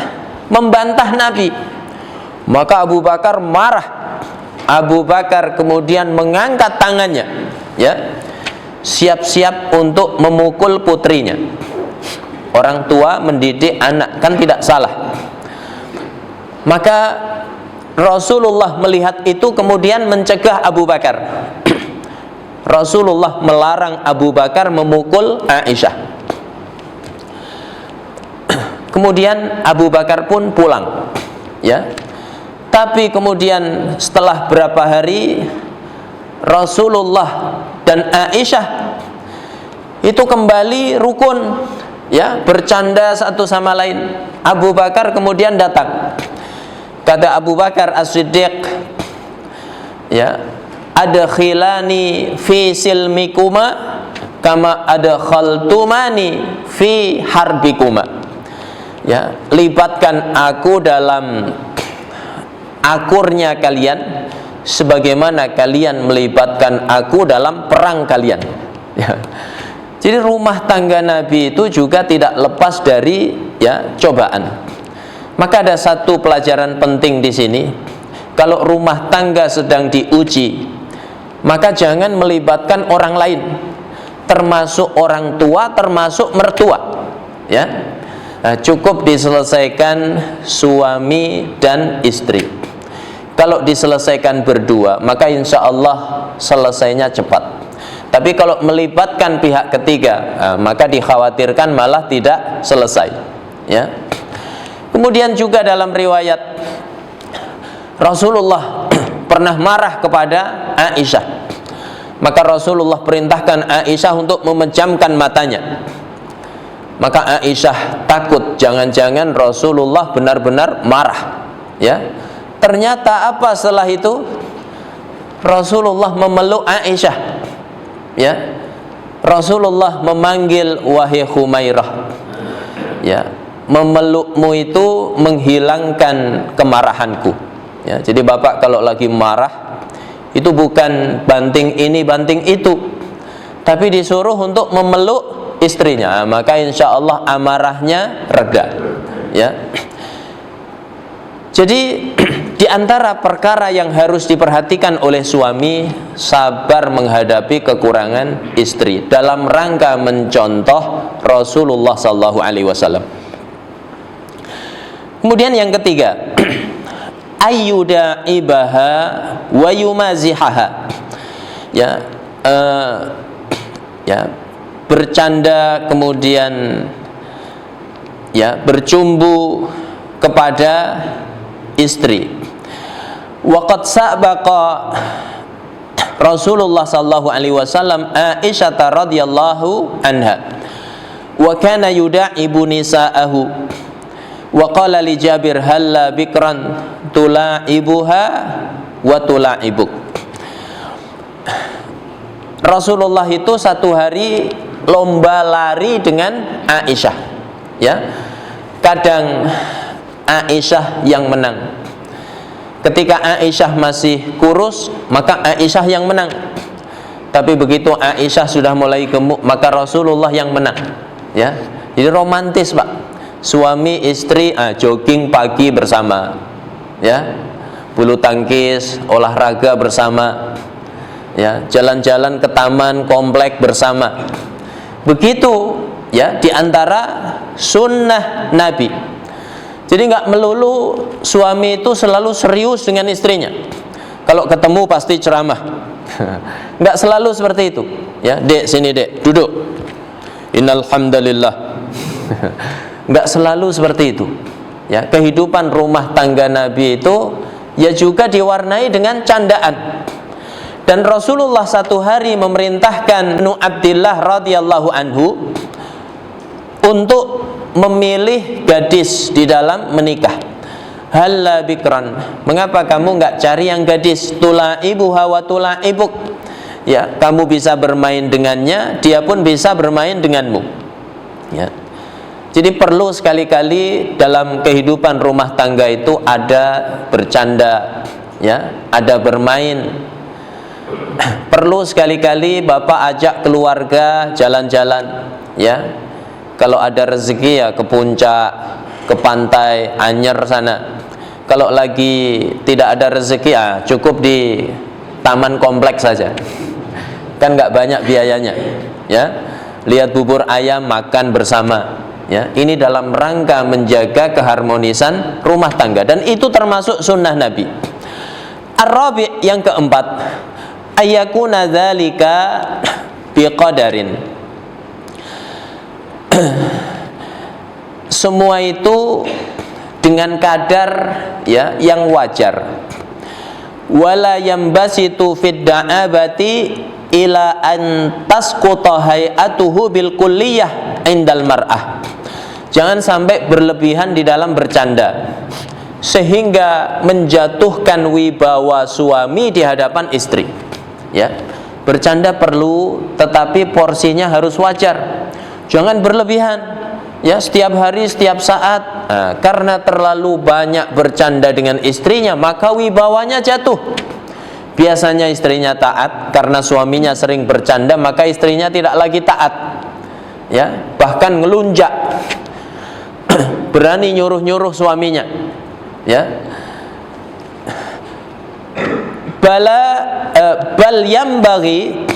membantah Nabi. Maka Abu Bakar marah. Abu Bakar kemudian mengangkat tangannya, ya, siap-siap untuk memukul putrinya. Orang tua mendidik anak kan tidak salah. Maka Rasulullah melihat itu kemudian mencegah Abu Bakar. Rasulullah melarang Abu Bakar memukul Aisyah. Kemudian Abu Bakar pun pulang, ya. Tapi kemudian setelah berapa hari, Rasulullah dan Aisyah itu kembali rukun, ya, bercanda satu sama lain. Abu Bakar kemudian datang. Kata Abu Bakar As-Siddiq, ya, adkhilani fi silmikuma kama adkhaltumani fi harbikuma. Ya, libatkan aku dalam akurnya kalian sebagaimana kalian melibatkan aku dalam perang kalian. Ya. Jadi rumah tangga Nabi itu juga tidak lepas dari, ya, cobaan. Maka ada satu pelajaran penting di sini. Kalau rumah tangga sedang diuji, maka jangan melibatkan orang lain, termasuk orang tua, termasuk mertua, ya. Nah, cukup diselesaikan suami dan istri. Kalau diselesaikan berdua, maka insya Allah selesainya cepat. Tapi kalau melibatkan pihak ketiga, maka dikhawatirkan malah tidak selesai, ya. Kemudian juga dalam riwayat, Rasulullah pernah marah kepada Aisyah. Maka Rasulullah perintahkan Aisyah untuk memejamkan matanya. Maka Aisyah takut jangan-jangan Rasulullah benar-benar marah, ya. Ternyata apa setelah itu? Rasulullah memeluk Aisyah, ya. Rasulullah memanggil, wahai Humairah, ya, memelukmu itu menghilangkan kemarahanku, ya. Jadi bapak kalau lagi marah itu bukan banting ini banting itu, tapi disuruh untuk memeluk istrinya, maka insya Allah amarahnya reda, ya. Jadi di antara perkara yang harus diperhatikan oleh suami, sabar menghadapi kekurangan istri dalam rangka mencontoh Rasulullah SAW. Kemudian yang ketiga, ayyuda'ibaha wa yumazihaha, ya, ya, bercanda kemudian, ya, bercumbu kepada istri. Waqad sabaqa Rasulullah sallallahu alaihi wasallam Aisyah radhiyallahu anha wa kana yuda'ibu nisa'ahu wa qala li Jabir halla bikran tula'ibuha wa tula'ibuk. Rasulullah itu satu hari lomba lari dengan Aisyah, ya. Kadang Aisyah yang menang. Ketika Aisyah masih kurus, maka Aisyah yang menang. Tapi begitu Aisyah sudah mulai gemuk, maka Rasulullah yang menang, ya. Jadi romantis, Pak. Suami istri jogging pagi bersama, ya. Bulu tangkis, olahraga bersama, ya. Jalan-jalan ke taman komplek bersama. Begitu, ya, di antara sunnah Nabi. Jadi nggak melulu suami itu selalu serius dengan istrinya. Kalau ketemu pasti ceramah. Nggak selalu seperti itu. Ya, dek sini dek, duduk. Innal hamdalillah. Nggak selalu seperti itu. Ya, kehidupan rumah tangga Nabi itu ya juga diwarnai dengan candaan. Dan Rasulullah satu hari memerintahkan Ibnu Abdillah radhiyallahu anhu untuk memilih gadis di dalam menikah. Halla bikran, mengapa kamu nggak cari yang gadis? Tulaibuha wa tulaibuk. Ya, kamu bisa bermain dengannya, dia pun bisa bermain denganmu. Ya. Jadi perlu sekali-kali dalam kehidupan rumah tangga itu ada bercanda, ya, ada bermain. Perlu sekali-kali bapak ajak keluarga jalan-jalan, ya. Kalau ada rezeki ya ke puncak, ke pantai Anyer sana. Kalau lagi tidak ada rezeki ya cukup di taman kompleks saja. Kan nggak banyak biayanya, ya. Lihat bubur ayam, makan bersama, ya. Ini dalam rangka menjaga keharmonisan rumah tangga, dan itu termasuk sunnah Nabi. Ar-rabi', yang keempat, ayyakuna dzalika biqadarin. Semua itu dengan kadar, ya, yang wajar. Wala yambasitu fid da'abati ila an tasquta hay'atuhu bil kulliyah indal mar'ah. Jangan sampai berlebihan di dalam bercanda sehingga menjatuhkan wibawa suami di hadapan istri. Ya, bercanda perlu, tetapi porsinya harus wajar. Jangan berlebihan, ya, setiap hari, setiap saat. Nah, karena terlalu banyak bercanda dengan istrinya, maka wibawanya jatuh. Biasanya istrinya taat, karena suaminya sering bercanda, maka istrinya tidak lagi taat, ya, bahkan ngelunjak, berani nyuruh-nyuruh suaminya, ya. Bal yambaghi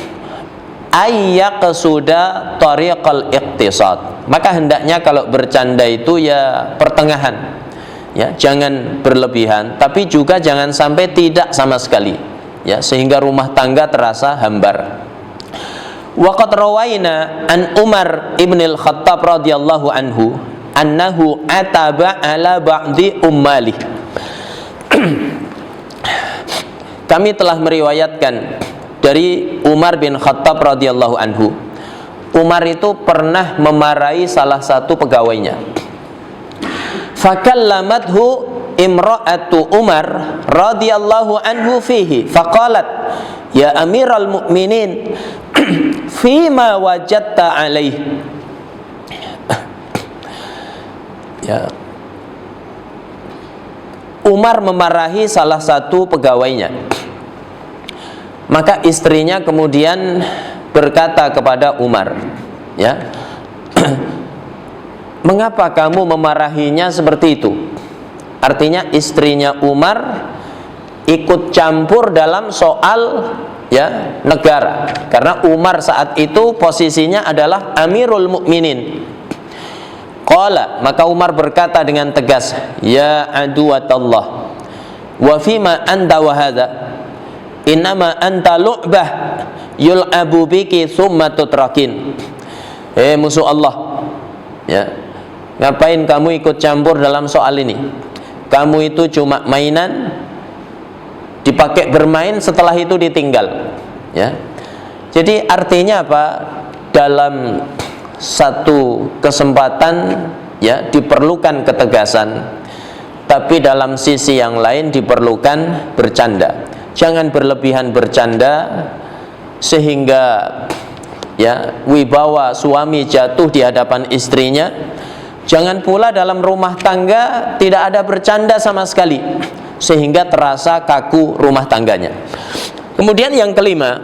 ayyaqsuda tariqal iqtisad. Maka hendaknya kalau bercanda itu ya pertengahan, ya, jangan berlebihan, tapi juga jangan sampai tidak sama sekali, ya, sehingga rumah tangga terasa hambar. Wa qad rawaina an Umar ibn al-Khattab radhiyallahu anhu annahu ataba ala ba'di ummali. Kami telah meriwayatkan dari Umar bin Khattab radhiyallahu anhu. Umar itu pernah memarahi salah satu pegawainya. Fakallamathu imra'atu Umar radhiyallahu anhu fihi faqalat ya amiral mu'minin fima wajadta alaih. Ya. Umar memarahi salah satu pegawainya. Maka istrinya kemudian berkata kepada Umar, ya, mengapa kamu memarahinya seperti itu? Artinya istrinya Umar ikut campur dalam soal, ya, negara, karena Umar saat itu posisinya adalah Amirul Mukminin. Qala, maka Umar berkata dengan tegas, ya aduwatallah, wa fima anta wa hadha, innama anta lu'bah yul'abu biki summa tutrakin. Musuh Allah, ya, ngapain kamu ikut campur dalam soal ini? Kamu itu cuma mainan, dipakai bermain, setelah itu ditinggal, ya. Jadi artinya apa? Dalam satu kesempatan, ya, diperlukan ketegasan, tapi dalam sisi yang lain diperlukan bercanda. Jangan berlebihan bercanda sehingga, ya, wibawa suami jatuh di hadapan istrinya. Jangan pula dalam rumah tangga tidak ada bercanda sama sekali sehingga terasa kaku rumah tangganya. Kemudian yang kelima,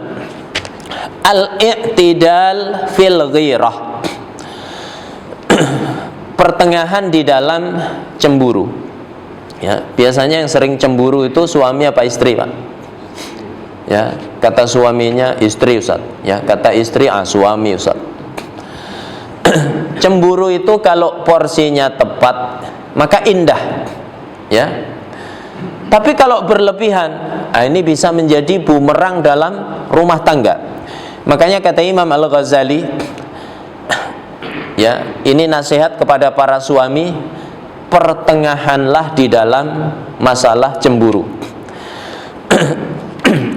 al-i'tidal fil ghirah. Pertengahan di dalam cemburu, ya. Biasanya yang sering cemburu itu suami apa istri, Pak? Ya, kata suaminya istri, Ustaz. Ya, kata istri suami, Ustaz. Cemburu itu kalau porsinya tepat maka indah, ya. Tapi kalau berlebihan, ini bisa menjadi bumerang dalam rumah tangga. Makanya kata Imam Al-Ghazali, ya, ini nasihat kepada para suami, pertengahanlah di dalam masalah cemburu.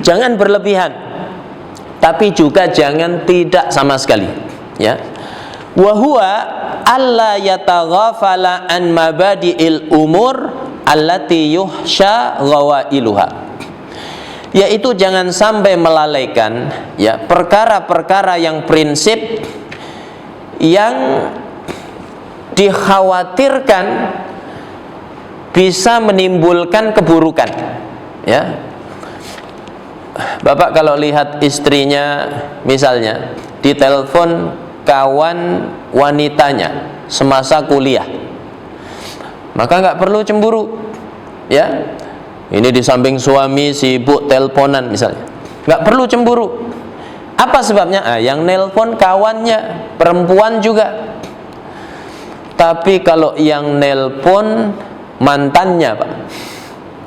Jangan berlebihan, tapi juga jangan tidak sama sekali, ya. Wa huwa alla yataghafala an mabadi'il umur allati yuhsha ghawailuha, yaitu jangan sampai melalaikan, ya, perkara-perkara yang prinsip yang dikhawatirkan bisa menimbulkan keburukan, ya. Bapak kalau lihat istrinya misalnya ditelepon kawan wanitanya semasa kuliah, maka nggak perlu cemburu, ya. Ini di samping suami sibuk teleponan misalnya, nggak perlu cemburu. Apa sebabnya? Yang nelpon kawannya perempuan juga. Tapi kalau yang nelpon mantannya, Pak,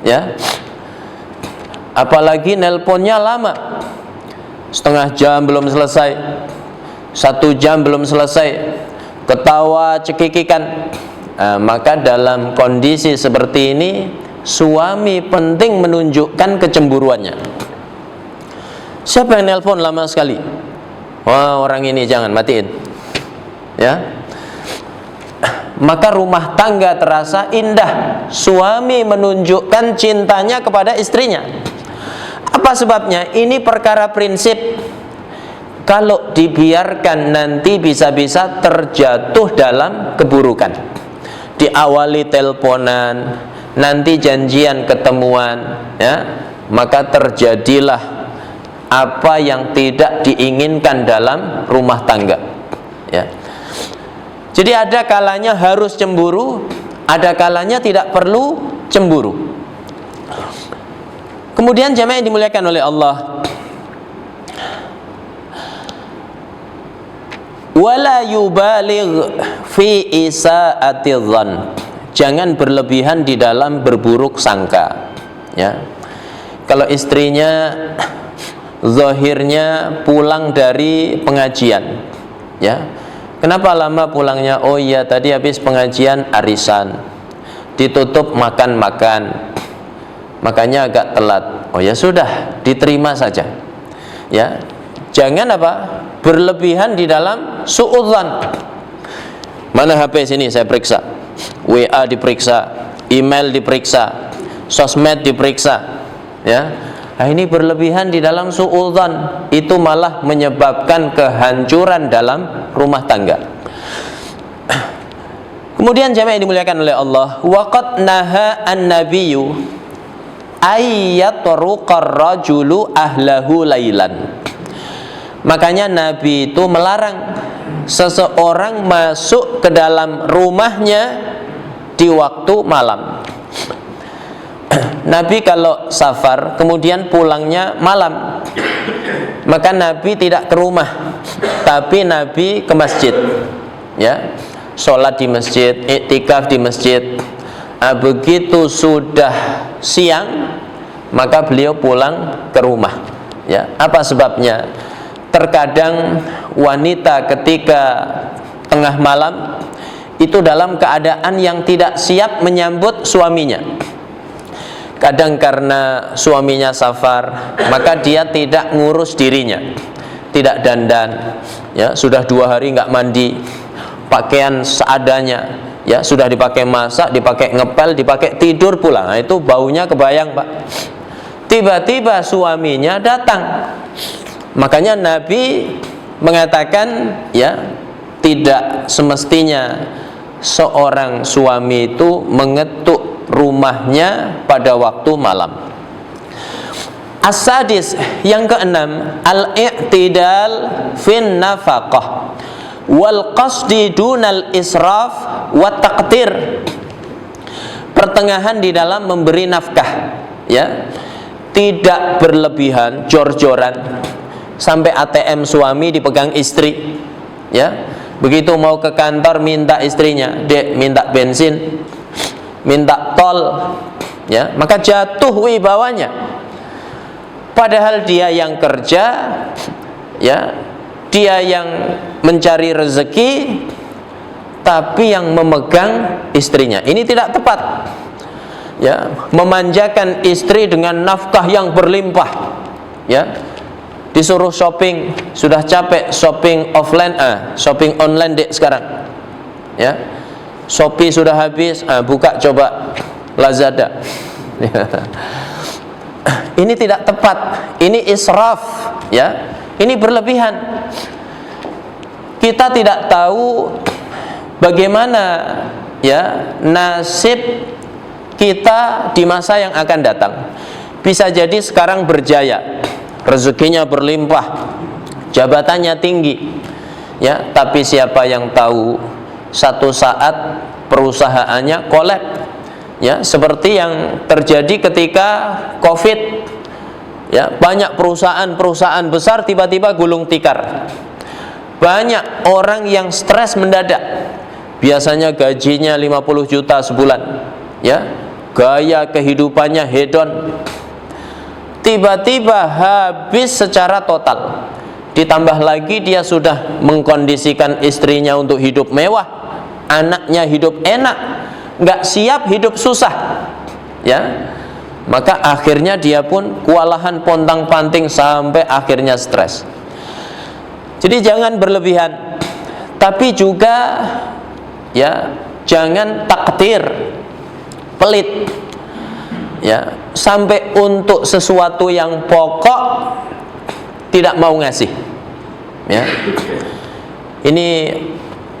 ya, apalagi nelponnya lama, setengah jam belum selesai, 1 jam belum selesai, ketawa cekikikan, maka dalam kondisi seperti ini suami penting menunjukkan kecemburuannya. Siapa yang nelpon lama sekali? Wah, orang ini jangan, matiin, ya. Maka rumah tangga terasa indah, suami menunjukkan cintanya kepada istrinya. Apa sebabnya? Ini perkara prinsip. Kalau dibiarkan nanti bisa-bisa terjatuh dalam keburukan. Diawali teleponan, nanti janjian ketemuan, ya, maka terjadilah apa yang tidak diinginkan dalam rumah tangga, ya. Jadi ada kalanya harus cemburu, ada kalanya tidak perlu cemburu. Kemudian jamaah yang dimuliakan oleh Allah, wala yubaligh fi isa'ati dzan, jangan berlebihan di dalam berburuk sangka, ya. Kalau istrinya zahirnya pulang dari pengajian, ya, kenapa lama pulangnya? Oh iya, tadi habis pengajian arisan, ditutup makan-makan, makanya agak telat. Oh ya sudah, diterima saja, ya. Jangan apa? Berlebihan di dalam suudzan. Mana HP sini saya periksa, WA diperiksa, email diperiksa, sosmed diperiksa, ya. Nah, ini berlebihan di dalam suudzan, itu malah menyebabkan kehancuran dalam rumah tangga. Kemudian jamaah yang dimuliakan oleh Allah, waqad naha an-nabiyyu ayyatruqar rajulu ahlahu lailan. Makanya Nabi itu melarang seseorang masuk ke dalam rumahnya di waktu malam. Nabi kalau safar kemudian pulangnya malam, maka Nabi tidak ke rumah, tapi Nabi ke masjid, ya, sholat di masjid, iktikaf di masjid. Begitu sudah siang, maka beliau pulang ke rumah, ya. Apa sebabnya? Terkadang wanita ketika tengah malam itu dalam keadaan yang tidak siap menyambut suaminya. Kadang karena suaminya safar, maka dia tidak ngurus dirinya, tidak dandan, ya, sudah 2 hari nggak mandi, pakaian seadanya, ya, sudah dipakai masak, dipakai ngepel, dipakai tidur pulang. Nah, itu baunya kebayang, Pak. Tiba-tiba suaminya datang. Makanya Nabi mengatakan, ya, tidak semestinya seorang suami itu mengetuk rumahnya pada waktu malam. As-sadis, yang keenam, al-i'tidal fin nafaqah wal qasdi dunal israf wa taqtir. Pertengahan di dalam memberi nafkah, ya. Tidak berlebihan, jor-joran sampai ATM suami dipegang istri, ya. Begitu mau ke kantor minta istrinya, "Dek, minta bensin, minta tol," ya, maka jatuh wibawanya. Padahal dia yang kerja, ya, dia yang mencari rezeki, tapi yang memegang istrinya. Ini tidak tepat. Ya, memanjakan istri dengan nafkah yang berlimpah. Ya, disuruh shopping, sudah capek shopping offline, shopping online dek sekarang. Ya, Shopee sudah habis, buka coba Lazada. Ini tidak tepat, ini israf, ya, ini berlebihan. Kita tidak tahu bagaimana, ya, nasib kita di masa yang akan datang. Bisa jadi sekarang berjaya, rezekinya berlimpah, jabatannya tinggi, ya, tapi siapa yang tahu satu saat perusahaannya kolab. Ya, seperti yang terjadi ketika COVID. Ya, banyak perusahaan-perusahaan besar tiba-tiba gulung tikar. Banyak orang yang stres mendadak. Biasanya gajinya 50 juta sebulan. Ya, gaya kehidupannya hedon. Tiba-tiba habis secara total. Ditambah lagi dia sudah mengkondisikan istrinya untuk hidup mewah, anaknya hidup enak, nggak siap hidup susah, ya, maka akhirnya dia pun kewalahan pontang-panting sampai akhirnya stres. Jadi jangan berlebihan, tapi juga, ya, jangan takdir, pelit, ya, sampai untuk sesuatu yang pokok tidak mau ngasih. Ya, ini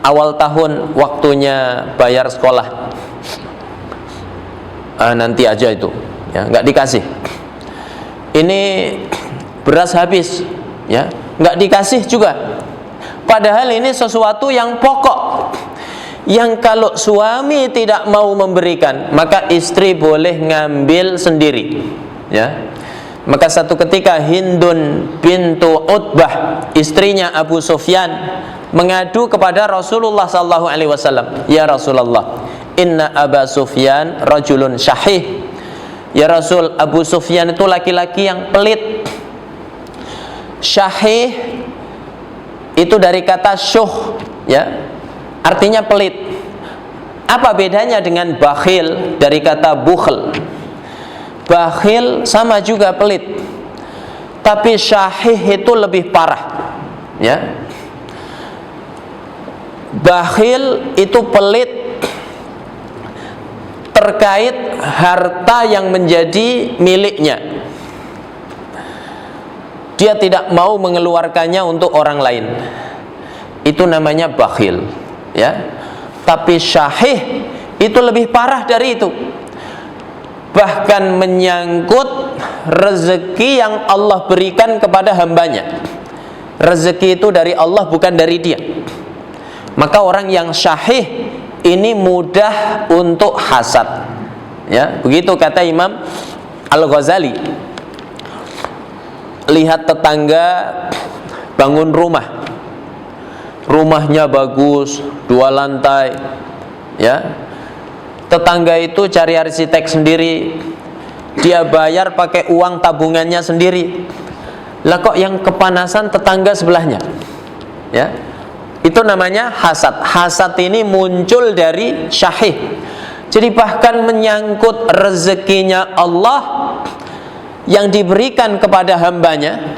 awal tahun waktunya bayar sekolah, nanti aja itu, ya, nggak dikasih. Ini beras habis, ya, nggak dikasih juga. Padahal ini sesuatu yang pokok, yang kalau suami tidak mau memberikan, maka istri boleh ngambil sendiri. Ya, maka satu ketika Hindun bintu Utbah, istrinya Abu Sufyan, mengadu kepada Rasulullah SAW. Ya Rasulullah, inna Aba Sufyan rajulun syahih. Ya Rasul, Abu Sufyan itu laki-laki yang pelit. Syahih itu dari kata syuh, ya, artinya pelit. Apa bedanya dengan bakhil dari kata bukhl? Bakhil sama juga pelit, tapi syahih itu lebih parah. Ya, bakhil itu pelit terkait harta yang menjadi miliknya. Dia tidak mau mengeluarkannya untuk orang lain. Itu namanya bakhil, ya. Tapi syahih itu lebih parah dari itu. Bahkan menyangkut rezeki yang Allah berikan kepada hambanya. Rezeki itu dari Allah, bukan dari dia. Maka orang yang syahih ini mudah untuk hasad. Ya, begitu kata Imam Al-Ghazali. Lihat tetangga bangun rumah, rumahnya bagus, 2 lantai, ya. Tetangga itu cari arsitek sendiri, dia bayar pakai uang tabungannya sendiri. Lah kok yang kepanasan tetangga sebelahnya? Ya, itu namanya hasad. Hasad ini muncul dari syahih. Jadi bahkan menyangkut rezekinya Allah yang diberikan kepada hambanya,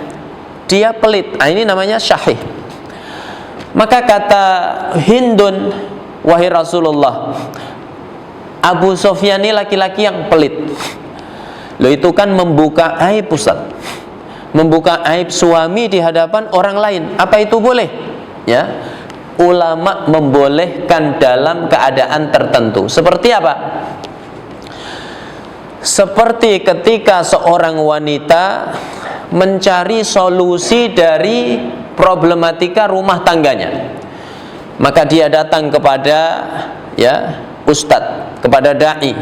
dia pelit. Ini namanya syahih. Maka kata Hindun, wahai Rasulullah, Abu Sufyan ini laki-laki yang pelit. Loh, itu kan membuka aib, Ustaz. Membuka aib suami di hadapan orang lain. Apa itu boleh? Ya, ulama membolehkan dalam keadaan tertentu. Seperti apa? Seperti ketika seorang wanita mencari solusi dari problematika rumah tangganya, maka dia datang kepada, ya, ustadz, kepada dai,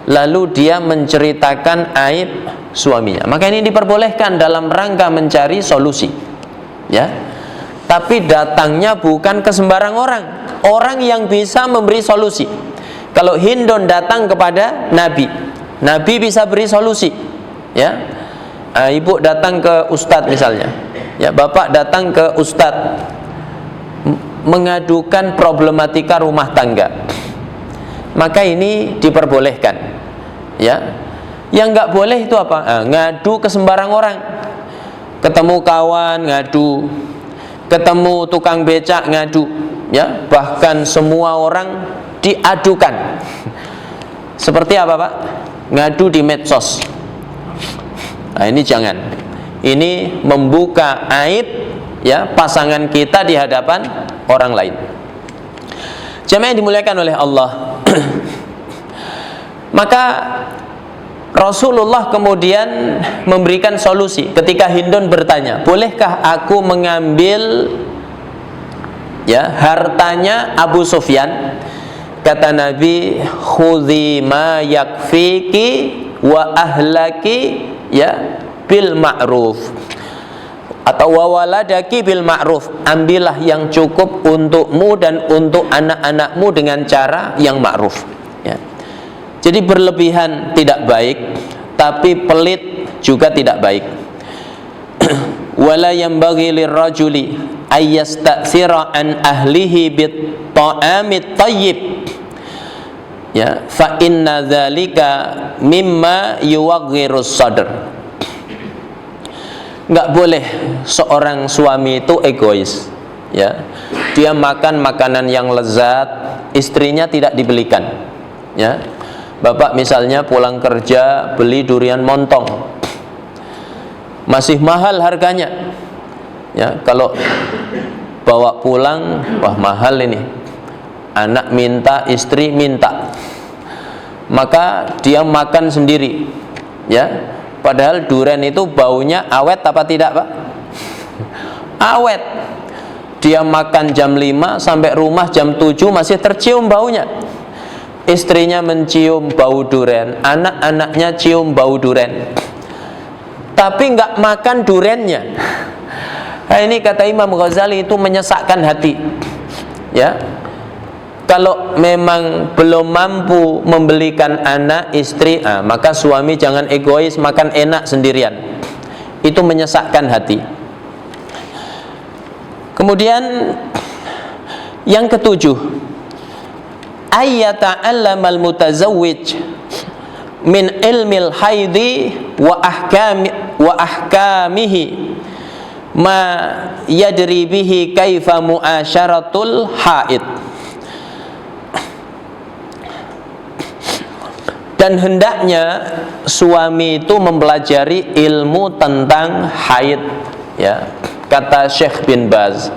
lalu dia menceritakan aib suaminya. Maka ini diperbolehkan dalam rangka mencari solusi, ya. Tapi datangnya bukan ke sembarang orang, orang yang bisa memberi solusi. Kalau Hindun datang kepada Nabi, Nabi bisa beri solusi, ya. Ibu datang ke ustadz misalnya, ya, bapak datang ke ustadz, mengadukan problematika rumah tangga, maka ini diperbolehkan, ya. Yang nggak boleh itu apa? Ngadu ke sembarang orang. Ketemu kawan ngadu, ketemu tukang becak ngadu, ya. Bahkan semua orang diadukan. Seperti apa, Pak? Ngadu di medsos. Nah, ini jangan. Ini membuka aib, ya, pasangan kita di hadapan orang lain. Jamaah yang dimuliakan oleh Allah. Maka Rasulullah kemudian memberikan solusi ketika Hindun bertanya, bolehkah aku mengambil, ya, hartanya Abu Sufyan? Kata Nabi, khudhi ma yakfiki wa ahlaki, ya, bil ma'ruf, atau wawaladaki bil ma'ruf, ambillah yang cukup untukmu dan untuk anak-anakmu dengan cara yang ma'ruf, ya. Jadi berlebihan tidak baik, tapi pelit juga tidak baik. Wala yanbaghi lirrajuli ayyasta'thira an ahlihi bit ta'amit thayyib, ya, fa inna dzalika mimma yuwaghirus sadr. Enggak boleh seorang suami itu egois, ya. Dia makan makanan yang lezat, istrinya tidak dibelikan, ya. Bapak misalnya pulang kerja beli durian montong, masih mahal harganya, ya. Kalau bawa pulang, wah mahal ini, anak minta, istri minta, maka dia makan sendiri, ya. Padahal durian itu baunya awet apa tidak, Pak? Awet. Dia makan jam 5 sampai rumah jam 7 masih tercium baunya. Istrinya mencium bau durian, anak-anaknya cium bau durian, tapi nggak makan duriannya. Nah, ini kata Imam Ghazali itu menyesakkan hati, ya. Kalau memang belum mampu membelikan anak, istri, maka suami jangan egois makan enak sendirian. Itu menyesakkan hati. Kemudian yang ketujuh, ayyata'allamal mutazawwij min ilmil haidi wa ahkamihi ma yadri bihi kaifa muasyaratul haid. Dan hendaknya suami itu mempelajari ilmu tentang haid, ya. Kata Syekh bin Baz,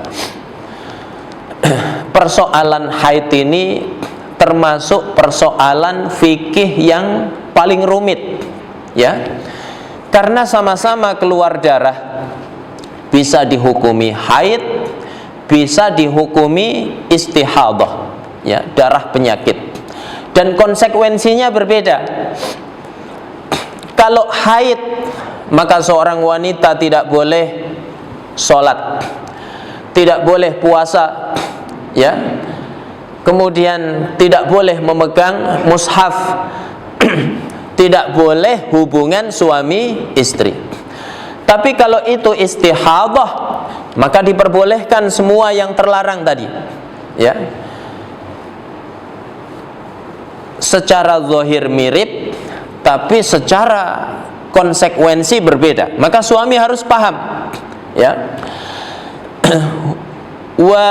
persoalan haid ini termasuk persoalan fikih yang paling rumit, ya. Karena sama-sama keluar darah, bisa dihukumi haid, bisa dihukumi istihadah, ya, darah penyakit. Dan konsekuensinya berbeda. Kalau haid, maka seorang wanita tidak boleh sholat, tidak boleh puasa, ya. Kemudian tidak boleh memegang mushaf, tidak boleh hubungan suami istri. Tapi kalau itu istihadah, maka diperbolehkan semua yang terlarang tadi, ya. Secara zahir mirip, tapi secara konsekuensi berbeda. Maka suami harus paham, ya. Wa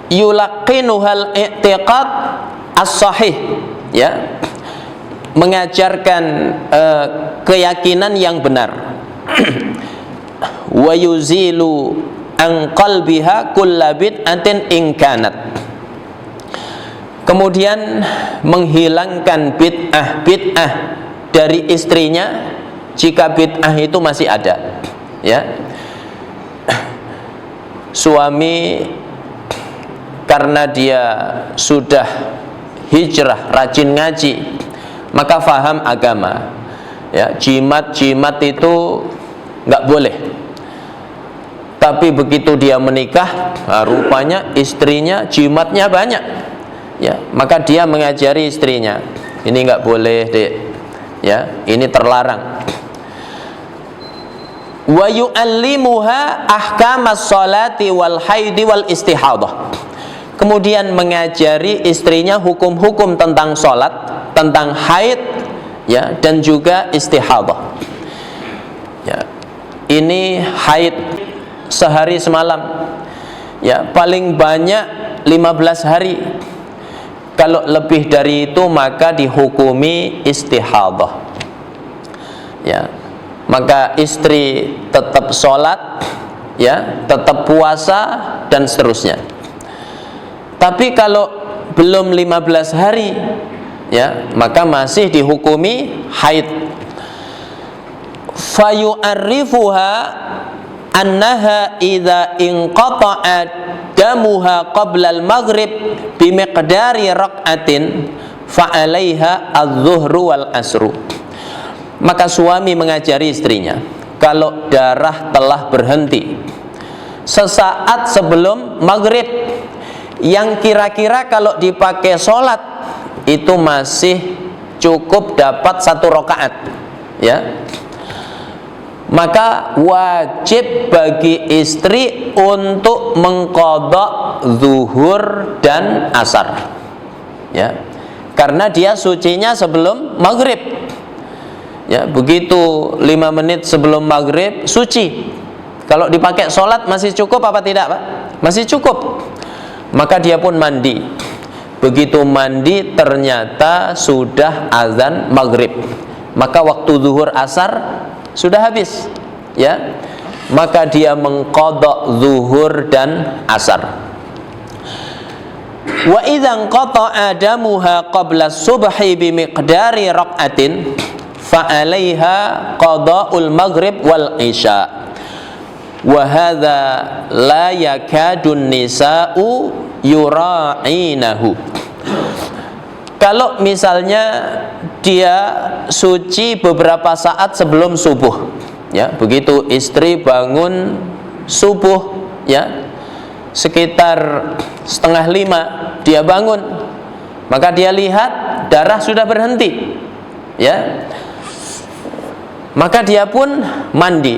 yulaqinuhal i'tiqad as-sahih, ya, mengajarkan keyakinan yang benar. Wa yuzilu an qalbiha kulla bid'atin in kanat. Kemudian menghilangkan bid'ah dari istrinya jika bid'ah itu masih ada, ya. Suami karena dia sudah hijrah, rajin ngaji, maka faham agama, ya. Jimat itu nggak boleh. Tapi begitu dia menikah, rupanya istrinya jimatnya banyak, ya. Maka dia mengajari istrinya, ini nggak boleh, Dek, ya, ini terlarang. wa yu'allimuha ahkamas sholati wal haidi wal istihadah. Kemudian mengajari istrinya hukum-hukum tentang sholat, tentang haid, ya, dan juga istihadah. Ya, ini haid sehari semalam, ya, paling banyak 15 hari. Kalau lebih dari itu maka dihukumi istihadah. Ya, maka istri tetap sholat, ya, tetap puasa dan seterusnya. Tapi kalau belum 15 hari, ya, maka masih dihukumi haid. Fayu'arrifuha annaha idza inqata'a damuha qabla al-maghrib bimiqdari raq'atin fa'alaiha adh-dhuhru wal asru. Maka suami mengajari istrinya, kalau darah telah berhenti sesaat sebelum maghrib, yang kira-kira kalau dipakai sholat itu masih cukup dapat 1 rakaat, ya, maka wajib bagi istri untuk mengqadha zuhur dan asar, ya, karena dia sucinya sebelum maghrib, ya, begitu 5 menit sebelum maghrib suci. Kalau dipakai sholat masih cukup apa tidak, Pak? Masih cukup. Maka dia pun mandi. Begitu mandi ternyata sudah azan maghrib, maka waktu zuhur asar sudah habis, ya, maka dia mengqadha zuhur dan asar. Wa idza qata'a damuha qabla subhi bimiqdari raq'atin fa 'alaiha qada'ul maghrib wal isya. Wa hadza la yakadun nisa'u yura'inahu. Kalau misalnya dia suci beberapa saat sebelum subuh, ya, begitu istri bangun subuh, ya, sekitar 4:30 dia bangun, maka dia lihat darah sudah berhenti, ya, maka dia pun mandi.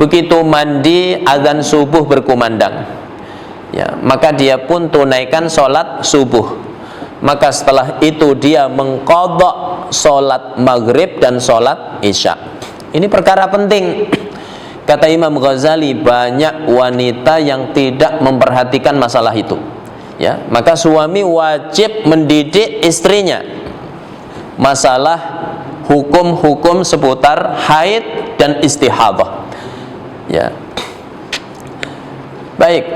Begitu mandi azan subuh berkumandang, ya, maka dia pun tunaikan sholat subuh. Maka setelah itu dia mengqadha sholat maghrib dan sholat isya. Ini perkara penting. Kata Imam Ghazali, banyak wanita yang tidak memperhatikan masalah itu, ya, maka suami wajib mendidik istrinya masalah hukum-hukum seputar haid dan istihadah, ya. Baik,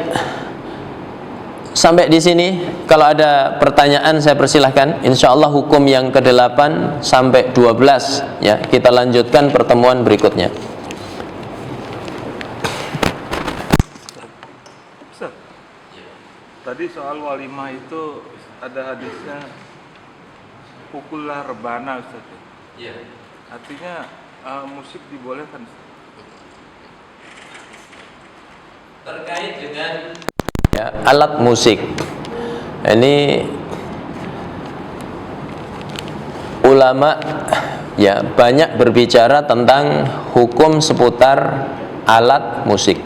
sampai di sini. Kalau ada pertanyaan saya persilahkan. Insyaallah hukum yang ke-8 sampai 12, ya, kita lanjutkan pertemuan berikutnya. Ustaz, tadi soal walimah itu ada hadisnya pukullah rebana, Ustaz. Iya. Artinya musik dibolehkan, Ustaz? Terkait dengan, ya, alat musik, ini ulama, ya, banyak berbicara tentang hukum seputar alat musik.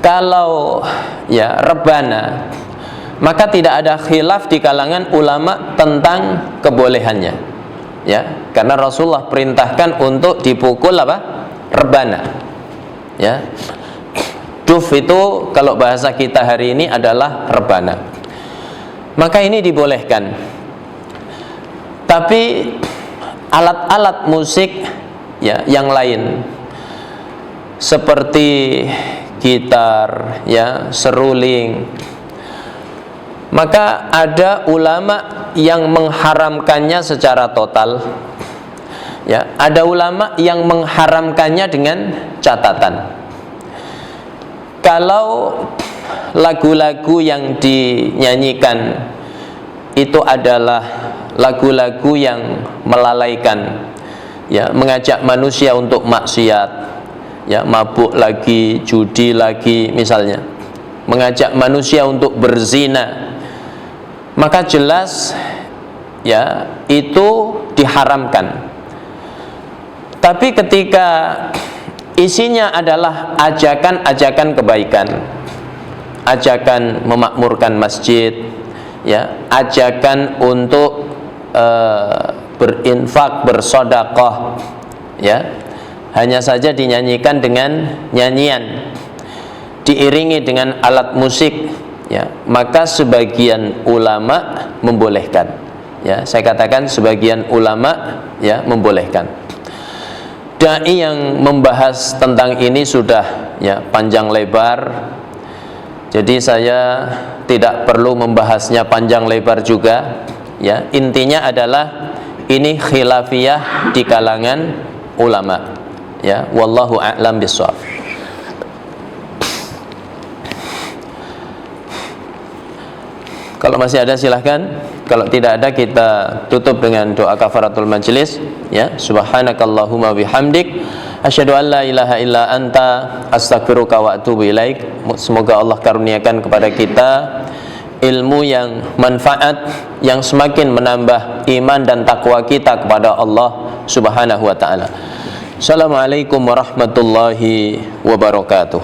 Kalau, ya, rebana, maka tidak ada khilaf di kalangan ulama tentang kebolehannya, ya, karena Rasulullah perintahkan untuk dipukul apa? Rebana, ya. Duf itu kalau bahasa kita hari ini adalah rebana, maka ini dibolehkan. Tapi alat-alat musik, ya, yang lain seperti gitar, ya, seruling, maka ada ulama yang mengharamkannya secara total, ya, ada ulama yang mengharamkannya dengan catatan. Kalau lagu-lagu yang dinyanyikan itu adalah lagu-lagu yang melalaikan, ya, mengajak manusia untuk maksiat, ya, mabuk lagi, judi lagi misalnya, mengajak manusia untuk berzina, maka jelas, ya, itu diharamkan. Tapi ketika isinya adalah ajakan-ajakan kebaikan, ajakan memakmurkan masjid, ya, ajakan untuk berinfak, bersedekah, ya, hanya saja dinyanyikan dengan nyanyian, diiringi dengan alat musik, ya, maka sebagian ulama membolehkan, ya, saya katakan sebagian ulama, ya, membolehkan. Dai yang membahas tentang ini sudah, ya, panjang lebar, jadi saya tidak perlu membahasnya panjang lebar juga, ya. Intinya adalah ini khilafiyah di kalangan ulama, ya, wallahu a'lam bishawab. Kalau masih ada silahkan, kalau tidak ada kita tutup dengan doa kafaratul majlis, ya. Subhanakallahumma bihamdik asyhadu an la ilaha illa anta astaghfiruka wa atubu ilaik. Semoga Allah karuniakan kepada kita ilmu yang manfaat, yang semakin menambah iman dan takwa kita kepada Allah Subhanahu wa taala. Assalamualaikum warahmatullahi wabarakatuh.